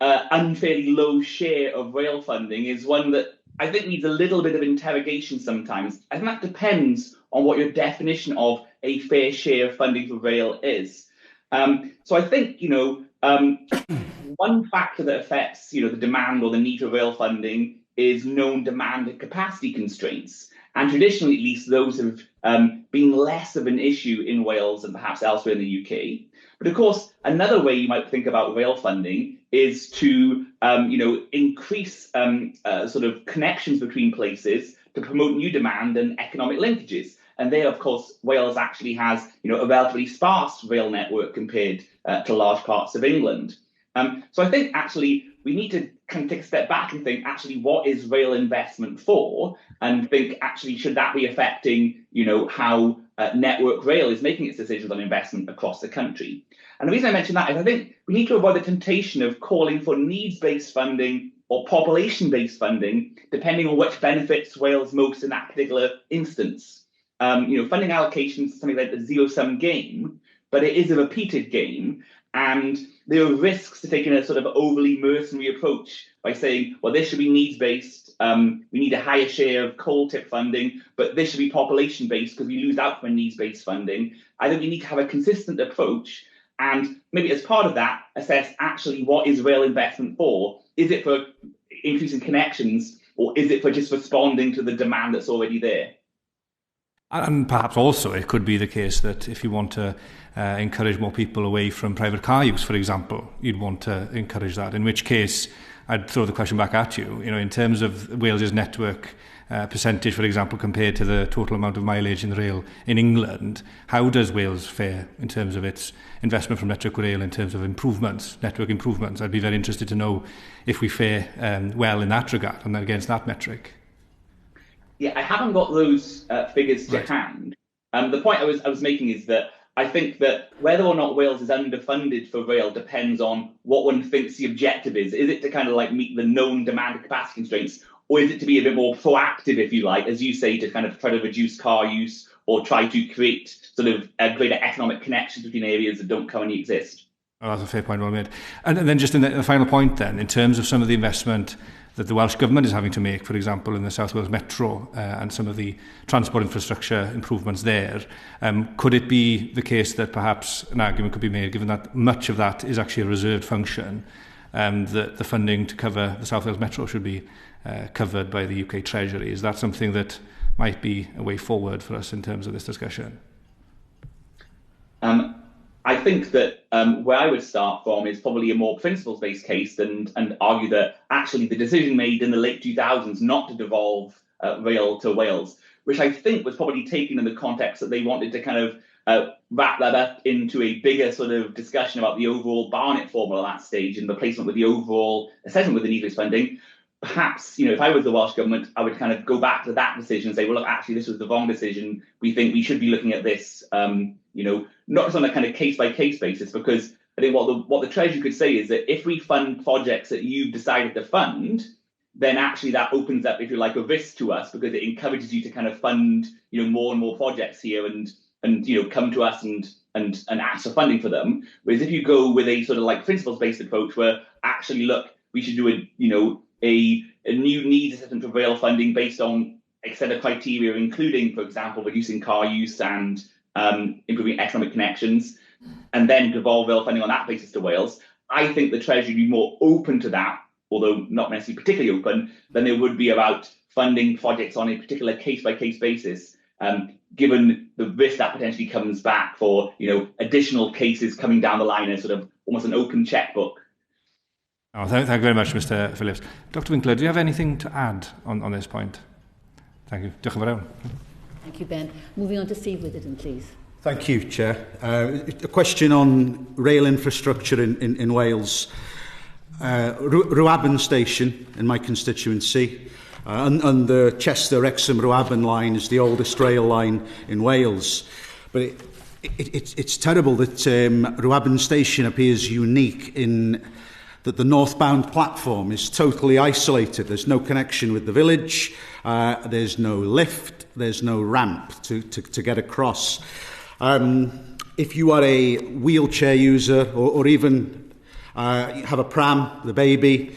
unfairly low share of rail funding is one that I think needs a little bit of interrogation sometimes. I think that depends on what your definition of a fair share of funding for rail is. So I think, one factor that affects, the demand or the need for rail funding is known demand and capacity constraints. And traditionally, at least, those have been less of an issue in Wales than perhaps elsewhere in the UK. But of course, another way you might think about rail funding is to, increase sort of connections between places to promote new demand and economic linkages. And there, of course, Wales actually has, a relatively sparse rail network compared to large parts of England. So I think actually we need to kind of take a step back and think actually what is rail investment for, and think actually should that be affecting, how Network Rail is making its decisions on investment across the country. And the reason I mention that is I think we need to avoid the temptation of calling for needs-based funding or population-based funding, depending on which benefits Wales most in that particular instance. Funding allocations is something like a zero-sum game, but it is a repeated game. And there are risks to taking a sort of overly mercenary approach by saying, well, this should be needs-based. We need a higher share of coal tip funding, but this should be population-based because we lose out from needs-based funding. I think we need to have a consistent approach and maybe as part of that, assess actually what is rail investment for? Is it for increasing connections or is it for just responding to the demand that's already there? And perhaps also it could be the case that if you want to encourage more people away from private car use, for example, you'd want to encourage that, in which case I'd throw the question back at you. In terms of Wales's network percentage, for example, compared to the total amount of mileage in the rail in England, how does Wales fare in terms of its investment from Network Rail in terms of improvements, network improvements? I'd be very interested to know if we fare well in that regard and against that metric. Yeah, I haven't got those figures to hand. The point I was making is that I think that whether or not Wales is underfunded for rail depends on what one thinks the objective is. Is it to kind of like meet the known demand and capacity constraints, or is it to be a bit more proactive, if you like, as you say, to kind of try to reduce car use or try to create sort of greater economic connections between areas that don't currently exist? Oh, that's a fair point well made. And then just in the final point then, in terms of some of the investment that the Welsh Government is having to make, for example, in the South Wales Metro and some of the transport infrastructure improvements there, could it be the case that perhaps an argument could be made, given that much of that is actually a reserved function, that the funding to cover the South Wales Metro should be covered by the UK Treasury? Is that something that might be a way forward for us in terms of this discussion? I think that where I would start from is probably a more principles-based case and argue that actually the decision made in the late 2000s not to devolve rail to Wales, which I think was probably taken in the context that they wanted to kind of wrap that up into a bigger sort of discussion about the overall Barnett formula at that stage and replacement with the overall assessment with the needless funding. Perhaps, if I was the Welsh Government, I would kind of go back to that decision and say, well, look, actually, this was the wrong decision. We think we should be looking at this, not just on a kind of case-by-case basis, because I think what the Treasury could say is that if we fund projects that you've decided to fund, then actually that opens up, if you like, a risk to us, because it encourages you to kind of fund, more and more projects here and come to us and ask for funding for them. Whereas if you go with a sort of like principles-based approach where actually, look, we should do a new needs assessment for rail funding based on a set of criteria, including, for example, reducing car use and improving economic connections, and then devolve rail funding on that basis to Wales. I think the Treasury would be more open to that, although not necessarily particularly open, than it would be about funding projects on a particular case-by-case basis, given the risk that potentially comes back for additional cases coming down the line as sort of almost an open checkbook. Oh, thank you very much, Mr. Phillips. Dr. Winckler, do you have anything to add on this point? Thank you. Diolch yn fawr iawn. Thank you, Ben. Moving on to Steve Witherden, please. Thank you, Chair. A question on rail infrastructure in Wales. Rwabon Station in my constituency, and the Chester-Wrexham-Rwabon line is the oldest rail line in Wales. But it's terrible that Rwabon Station appears unique in that the northbound platform is totally isolated. There's no connection with the village, there's no lift, there's no ramp to get across. If you are a wheelchair user or even have a pram, the baby,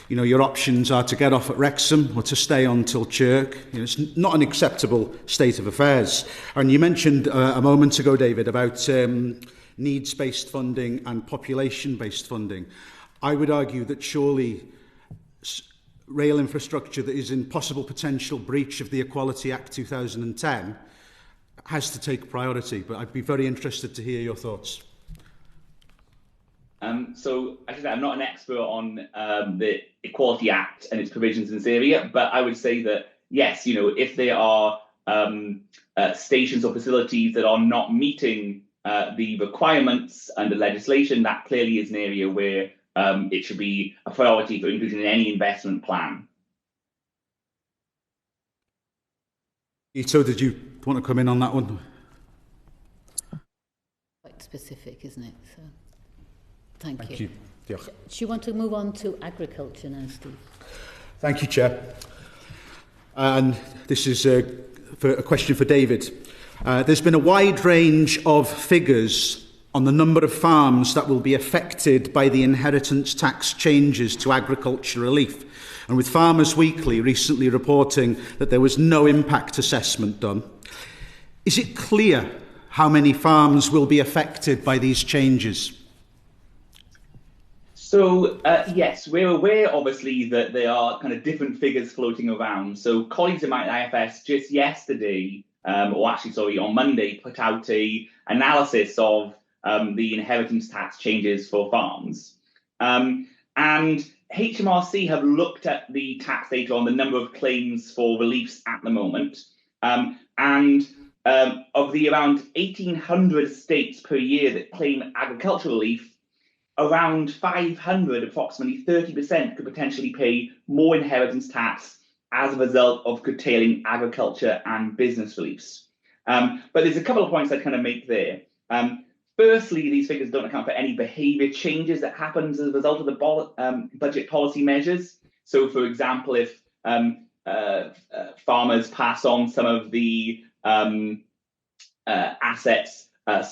your options are to get off at Wrexham or to stay on till Chirk. It's not an acceptable state of affairs. And you mentioned a moment ago, David, about needs-based funding and population-based funding. I would argue that surely rail infrastructure that is in possible potential breach of the Equality Act 2010 has to take priority, but I'd be very interested to hear your thoughts. So, actually, I'm not an expert on the Equality Act and its provisions in this area, but I would say that, yes, if there are stations or facilities that are not meeting the requirements under legislation, that clearly is an area where it should be a priority for inclusion in any investment plan. Guto, did you want to come in on that one? Quite specific, isn't it? So, thank you. Do you want to move on to agriculture now, Steve? Thank you, Chair. And this is a question for David. There's been a wide range of figures on the number of farms that will be affected by the inheritance tax changes to agriculture relief. And with Farmers Weekly recently reporting that there was no impact assessment done, is it clear how many farms will be affected by these changes? So, yes, we're aware, obviously, that there are kind of different figures floating around. So colleagues in my IFS just yesterday, on Monday, put out a analysis of the inheritance tax changes for farms. And HMRC have looked at the tax data on the number of claims for reliefs at the moment. And of the around 1,800 estates per year that claim agricultural relief, around 500, approximately 30%, could potentially pay more inheritance tax as a result of curtailing agriculture and business reliefs. But there's a couple of points I'd kind of make there. Firstly, these figures don't account for any behaviour changes that happens as a result of the budget policy measures. So, for example, if farmers pass on some of the assets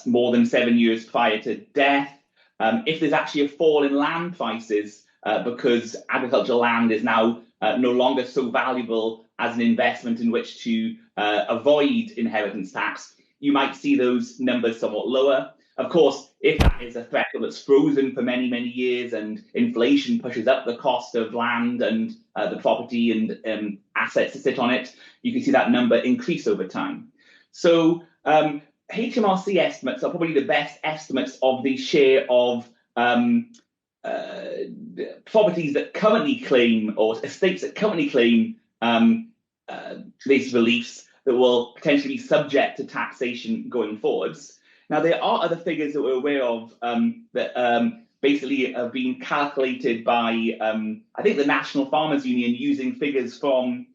more than 7 years prior to death, if there's actually a fall in land prices because agricultural land is now no longer so valuable as an investment in which to avoid inheritance tax, you might see those numbers somewhat lower. Of course, if that is a threshold that's frozen for many, many years and inflation pushes up the cost of land and the property and assets to sit on it, you can see that number increase over time. So HMRC estimates are probably the best estimates of the share of properties that currently claim, or estates that currently claim these reliefs that will potentially be subject to taxation going forwards. Now, there are other figures that we're aware of that basically have been calculated by, I think, the National Farmers Union using figures from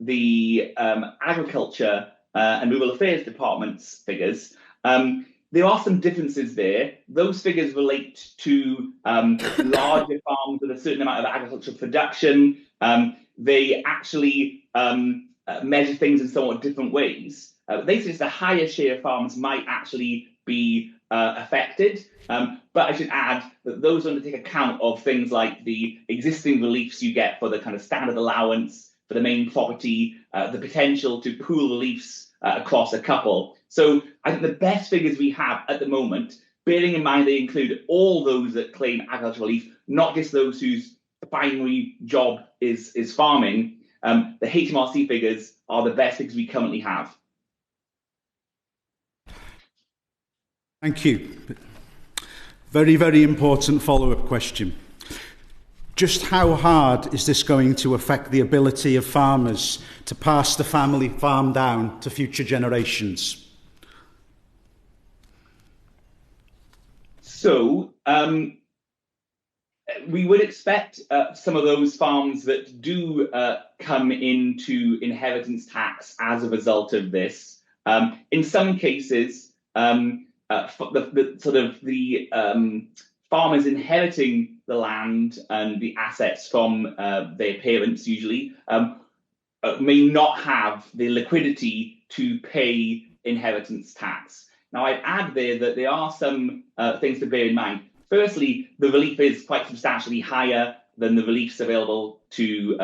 the Agriculture and Rural Affairs Department's figures. There are some differences there. Those figures relate to larger farms with a certain amount of agricultural production. They actually measure things in somewhat different ways. They suggest a higher share of farms might actually be affected. But I should add that those don't take account of things like the existing reliefs you get for the kind of standard allowance for the main property, the potential to pool reliefs across a couple. So I think the best figures we have at the moment, bearing in mind they include all those that claim agricultural relief, not just those whose primary job is farming, the HMRC figures are the best figures we currently have. Thank you. Very, very important follow-up question. Just how hard is this going to affect the ability of farmers to pass the family farm down to future generations? So, we would expect some of those farms that do come into inheritance tax as a result of this. In some cases, farmers inheriting the land and the assets from their parents usually may not have the liquidity to pay inheritance tax. Now, I'd add there that there are some things to bear in mind. Firstly, the relief is quite substantially higher than the reliefs available to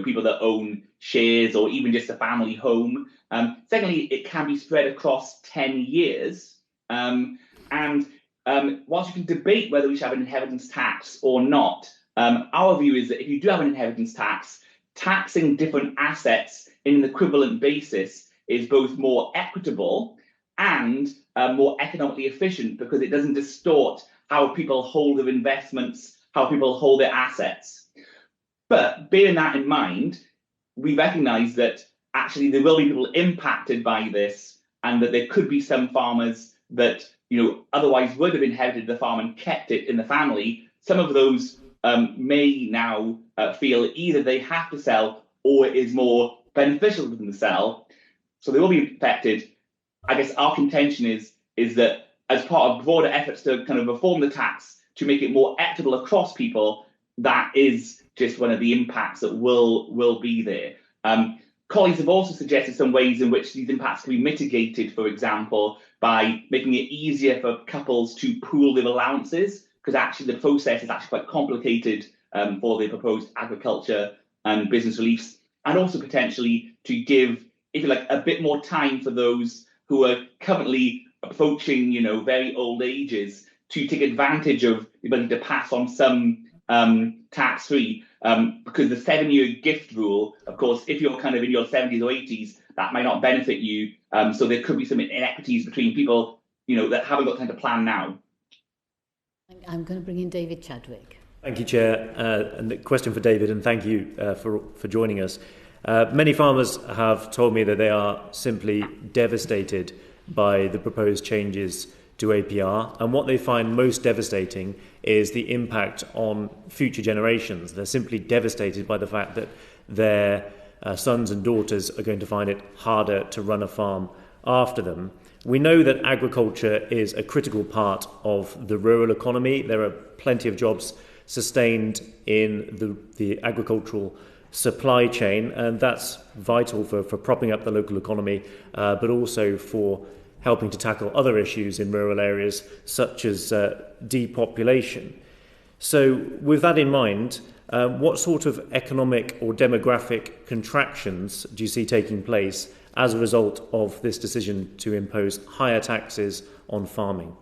people that own shares or even just a family home. Secondly, it can be spread across 10 years. Whilst you can debate whether we should have an inheritance tax or not, our view is that if you do have an inheritance tax, taxing different assets in an equivalent basis is both more equitable and more economically efficient because it doesn't distort how people hold their investments, how people hold their assets. But bearing that in mind, we recognise that actually there will be people impacted by this and that there could be some farmers that otherwise would have inherited the farm and kept it in the family. Some of those may now feel either they have to sell or it is more beneficial to them to sell. So they will be affected. I guess our contention is that as part of broader efforts to kind of reform the tax to make it more equitable across people, that is just one of the impacts that will be there. Colleagues have also suggested some ways in which these impacts can be mitigated, for example, by making it easier for couples to pool their allowances, because actually the process is actually quite complicated for the proposed agriculture and business reliefs, and also potentially to give, if you like, a bit more time for those who are currently approaching, very old ages to take advantage of the ability to pass on some tax-free, because the 7-year gift rule, of course, if you're kind of in your 70s or 80s, that might not benefit you. So there could be some inequities between people, that haven't got time to plan now. I'm going to bring in David Chadwick. Thank you, Chair. And the question for David, and thank you for joining us. Many farmers have told me that they are simply devastated by the proposed changes to APR, and what they find most devastating is the impact on future generations. They're simply devastated by the fact that their sons and daughters are going to find it harder to run a farm after them. We know that agriculture is a critical part of the rural economy. There are plenty of jobs sustained in the agricultural supply chain, and that's vital for propping up the local economy, but also for helping to tackle other issues in rural areas, such as depopulation. So with that in mind, what sort of economic or demographic contractions do you see taking place as a result of this decision to impose higher taxes on farming?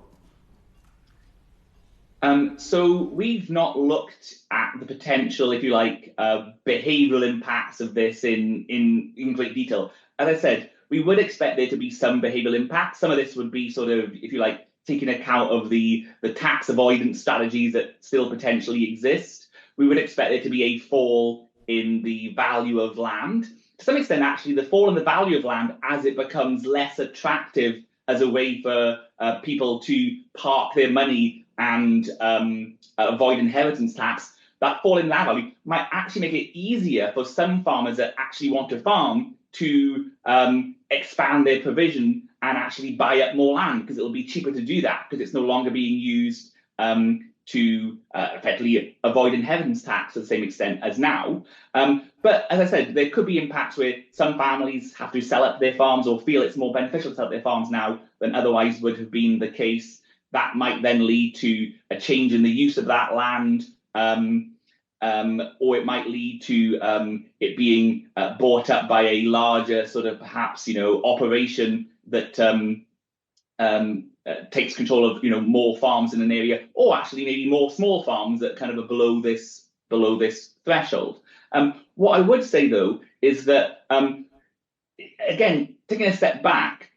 So we've not looked at the potential, if you like, behavioural impacts of this in great detail. As I said, we would expect there to be some behavioural impacts. Some of this would be sort of, if you like, taking account of the tax avoidance strategies that still potentially exist. We would expect there to be a fall in the value of land. To some extent, actually, the fall in the value of land as it becomes less attractive as a way for people to park their money and avoid inheritance tax, that fall in land value might actually make it easier for some farmers that actually want to farm to expand their provision and actually buy up more land, because it'll be cheaper to do that because it's no longer being used to effectively avoid inheritance tax to the same extent as now. But as I said, there could be impacts where some families have to sell up their farms or feel it's more beneficial to sell up their farms now than otherwise would have been the case. That might then lead to a change in the use of that land, or it might lead to it being bought up by a larger sort of perhaps, operation that takes control of, more farms in an area, or actually maybe more small farms that kind of are below this threshold. What I would say, though, is that, again, taking a step back,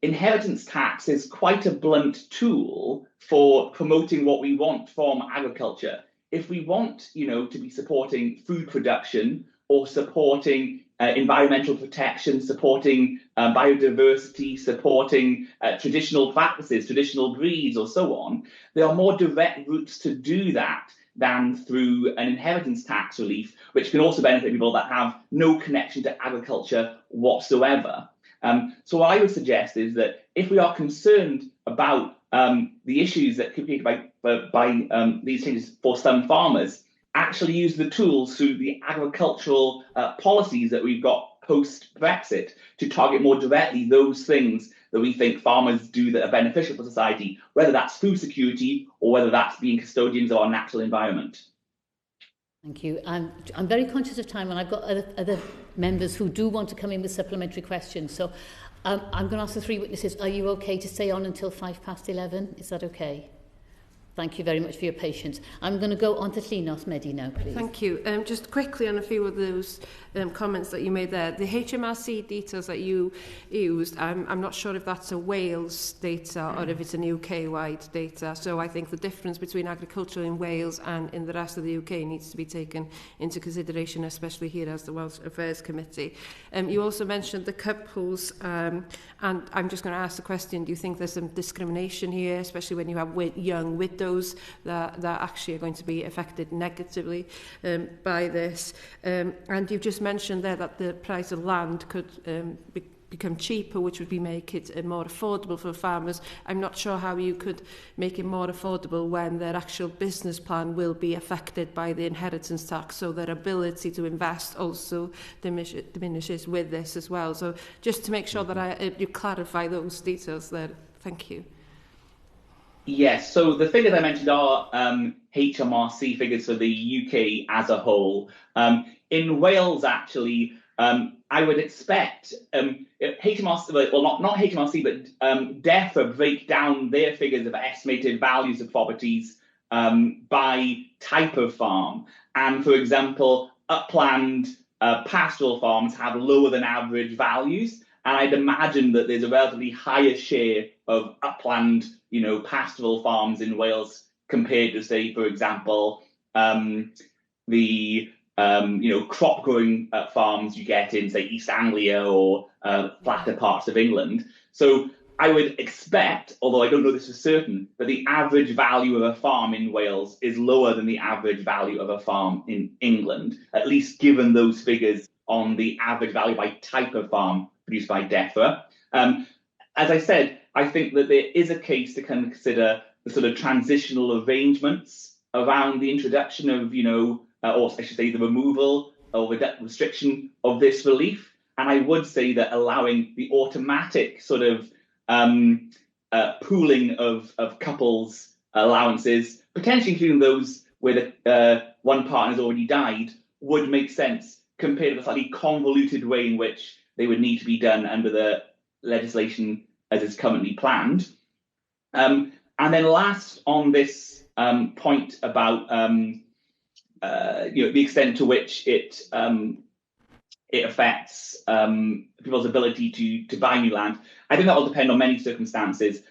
inheritance tax is quite a blunt tool for promoting what we want from agriculture. If we want, to be supporting food production or supporting environmental protection, supporting biodiversity, supporting traditional practices, traditional breeds, or so on, there are more direct routes to do that than through an inheritance tax relief, which can also benefit people that have no connection to agriculture whatsoever. So what I would suggest is that if we are concerned about the issues that could be by these changes for some farmers, actually use the tools through the agricultural policies that we've got post-Brexit to target more directly those things that we think farmers do that are beneficial for society, whether that's food security or whether that's being custodians of our natural environment. Thank you. I'm very conscious of time, and I've got other members who do want to come in with supplementary questions. So I'm going to ask the three witnesses, are you okay to stay on until 11:05? Is that okay? Thank you very much for your patience. I'm going to go on to Llinos Medi now, please. Thank you. Just quickly on a few of those comments that you made there. The HMRC details that you used, I'm not sure if that's a Wales data or if it's an UK-wide data. So I think the difference between agriculture in Wales and in the rest of the UK needs to be taken into consideration, especially here as the Welsh Affairs Committee. You also mentioned the couples, and I'm just going to ask the question, do you think there's some discrimination here, especially when you have young widows that actually are going to be affected negatively by this? And you've just mentioned there that the price of land could become cheaper, which would make it more affordable for farmers. I'm not sure how you could make it more affordable when their actual business plan will be affected by the inheritance tax, so their ability to invest also diminishes with this as well. So just to make sure that you clarify those details there. Thank you. Yes, so the figures I mentioned are HMRC figures for the UK as a whole. In Wales, actually, I would expect HMRC, well, not HMRC, but DEFRA break down their figures of estimated values of properties by type of farm. And for example, upland pastoral farms have lower than average values. And I'd imagine that there's a relatively higher share of upland, pastoral farms in Wales compared to, say, for example, the crop growing farms you get in, say, East Anglia or flatter parts of England. So I would expect, although I don't know this for certain, that the average value of a farm in Wales is lower than the average value of a farm in England, at least given those figures on the average value by type of farm produced by DEFRA. as I said, I think that there is a case to kind of consider the sort of transitional arrangements around the introduction of, or I should say the removal or restriction of this relief. And I would say that allowing the automatic sort of pooling of couples' allowances, potentially including those where one partner has already died, would make sense compared to the slightly convoluted way in which they would need to be done under the legislation as is currently planned. And then last on this point about the extent to which it affects people's ability to buy new land, I think that will depend on many circumstances.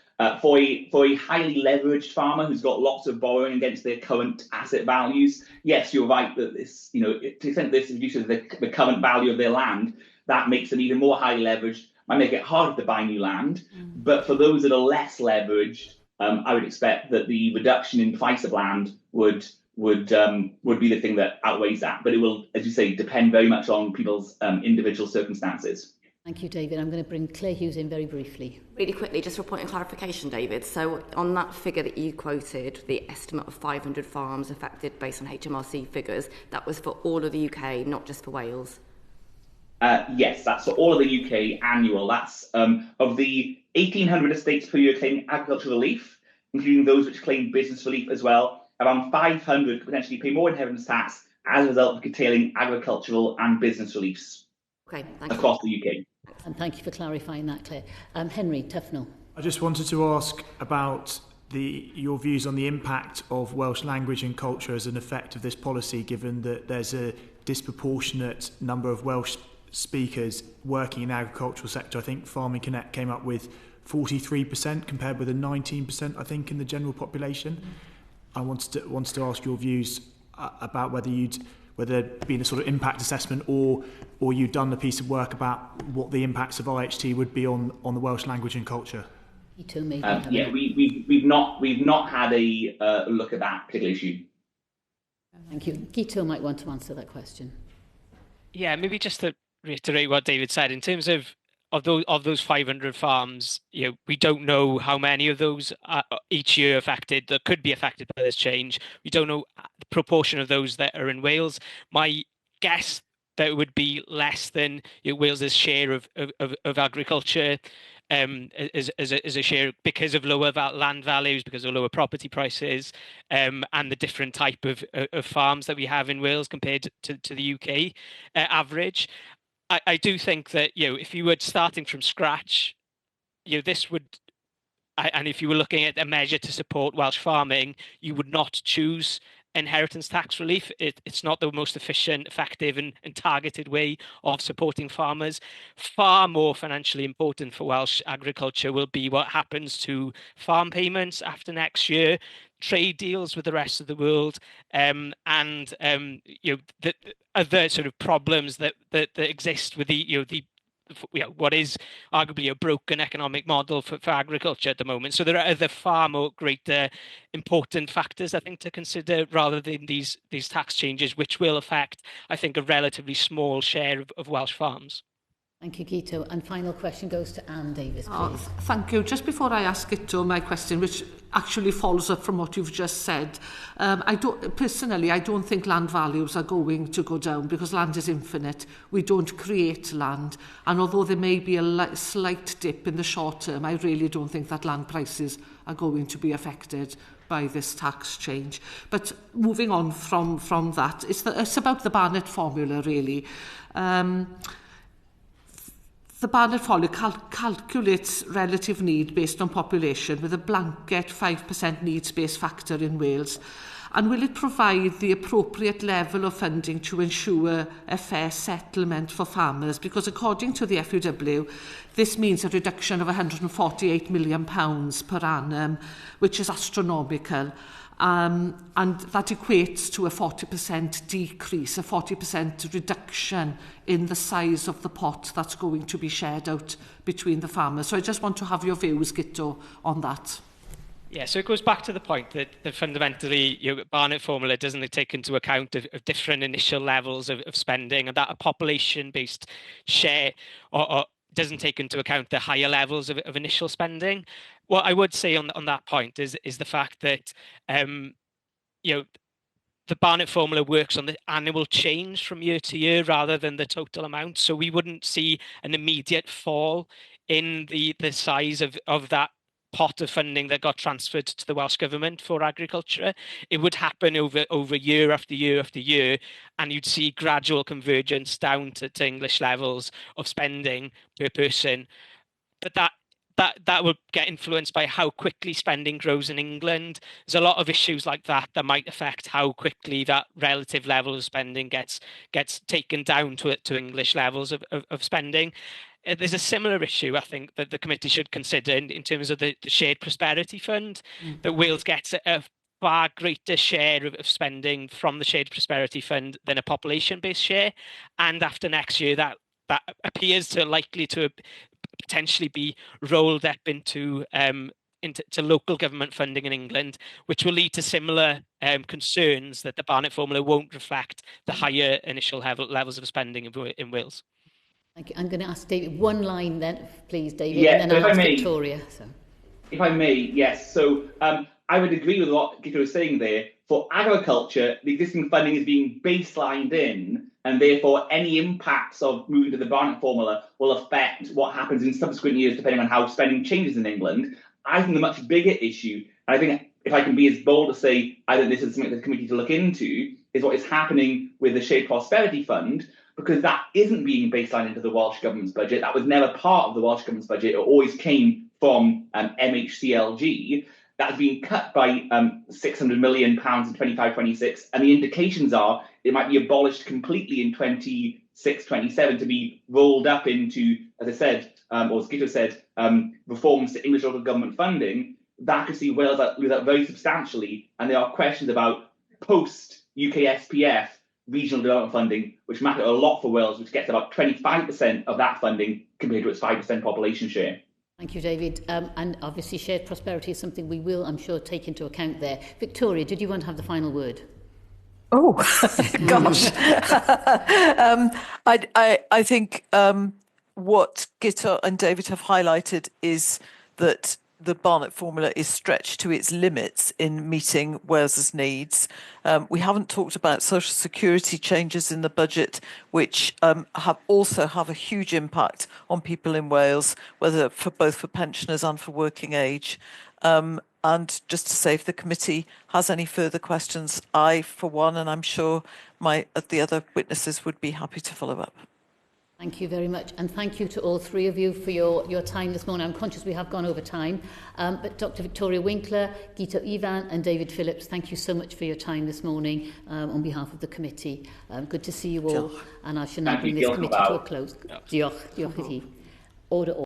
For a highly leveraged farmer who's got lots of borrowing against their current asset values, yes, you're right that this, to the extent this reduces the current value of their land, that makes them even more highly leveraged, might make it harder to buy new land. But for those that are less leveraged, I would expect that the reduction in price of land would be the thing that outweighs that. But it will, as you say, depend very much on people's individual circumstances. Thank you, David. I'm going to bring Claire Hughes in very briefly. Really quickly, just for a point of clarification, David. So on that figure that you quoted, the estimate of 500 farms affected based on HMRC figures, that was for all of the UK, not just for Wales? Yes, that's for all of the UK annual. That's of the 1,800 estates per year claiming agricultural relief, including those which claim business relief as well. Around 500 could potentially pay more inheritance tax as a result of curtailing agricultural and business reliefs across the UK. And thank you for clarifying that, Claire. Henry Tufnell. I just wanted to ask about your views on the impact of Welsh language and culture as an effect of this policy, given that there's a disproportionate number of Welsh speakers working in the agricultural sector. I think Farming Connect came up with 43% compared with a 19%, I think, in the general population. I wanted to ask your views about whether there'd been a sort of impact assessment or you'd done a piece of work about what the impacts of IHT would be on the Welsh language and culture. We've not had a look at that particular issue. Thank you. Guto might want to answer that question. Yeah, maybe just to reiterate what David said in terms of those 500 farms, we don't know how many of those are each year affected that could be affected by this change. We don't know the proportion of those that are in Wales. My guess that it would be less than Wales's share of agriculture as a share because of lower land values, because of lower property prices, and the different type of farms that we have in Wales compared to the UK average. I do think that, if you were starting from scratch, this would, and if you were looking at a measure to support Welsh farming, you would not choose inheritance tax relief. It's not the most efficient, effective and targeted way of supporting farmers. Far more financially important for Welsh agriculture will be what happens to farm payments after next year, trade deals with the rest of the world, and the other sort of problems that exist with what is arguably a broken economic model for agriculture at the moment. So there are other far more greater important factors, I think, to consider rather than these tax changes, which will affect, I think, a relatively small share of Welsh farms. Thank you, Guto. And final question goes to Anne Davis, please. Thank you. Just before I ask Guto my question, which actually follows up from what you've just said, I don't think land values are going to go down because land is infinite. We don't create land. And although there may be a slight dip in the short term, I really don't think that land prices are going to be affected by this tax change. But moving on from that, it's about the Barnett formula, really. The Barnett formula calculates relative need based on population with a blanket 5% needs-based factor in Wales. And will it provide the appropriate level of funding to ensure a fair settlement for farmers? Because according to the FUW, this means a reduction of £148 million per annum, which is astronomical. And that equates to a 40% decrease, a 40% reduction in the size of the pot that's going to be shared out between the farmers. So I just want to have your views, Guto, on that. Yeah, so it goes back to the point that fundamentally, Barnett formula doesn't take into account of different initial levels of spending, and that a population-based share doesn't take into account the higher levels of initial spending. What I would say on that point is the fact that the Barnett formula works on the annual change from year to year rather than the total amount. So we wouldn't see an immediate fall in the size of that pot of funding that got transferred to the Welsh Government for agriculture. It would happen over year after year after year, and you'd see gradual convergence down to English levels of spending per person. But that would get influenced by how quickly spending grows in England. There's a lot of issues like that might affect how quickly that relative level of spending gets taken down to English levels of spending. There's a similar issue, I think, that the committee should consider in terms of the Shared Prosperity Fund, that Wales gets a far greater share of spending from the Shared Prosperity Fund than a population-based share. And after next year, that appears to likely to potentially be rolled up into local government funding in England, which will lead to similar concerns that the Barnett formula won't reflect the higher initial levels of spending in Wales. Thank you. I'm going to ask David one line then, please, David, yeah, and then I'll ask Victoria. So. If I may, yes. So I would agree with what Guto was saying there. For agriculture, the existing funding is being baselined in, and therefore any impacts of moving to the Barnett formula will affect what happens in subsequent years, depending on how spending changes in England. I think the much bigger issue, and I think if I can be as bold to say, I think this is something for the committee to look into, is what is happening with the Shared Prosperity Fund, because that isn't being baselined into the Welsh Government's budget. That was never part of the Welsh Government's budget. It always came from MHCLG. That's been cut by £600 million in 25-26, and the indications are it might be abolished completely in 26-27 to be rolled up into, as I said, or as Guto said, reforms to English local government funding. That could see Wales lose out very substantially, and there are questions about post-UK SPF regional development funding, which matter a lot for Wales, which gets about 25% of that funding compared to its 5% population share. Thank you, David. And obviously shared prosperity is something we will, I'm sure, take into account there. Victoria, did you want to have the final word? Oh, gosh. I think what Guto and David have highlighted is that the Barnett formula is stretched to its limits in meeting Wales's needs. We haven't talked about social security changes in the budget, which also have a huge impact on people in Wales, whether both for pensioners and for working age. And just to say, if the committee has any further questions, I, for one, and I'm sure the other witnesses would be happy to follow up. Thank you very much, and thank you to all three of you for your time this morning. I'm conscious we have gone over time, but Dr. Victoria Winckler, Guto Ifan and David Phillips, thank you so much for your time this morning on behalf of the committee. Good to see you all, and I shall now bring this committee to a close. Diolch i chi. Order.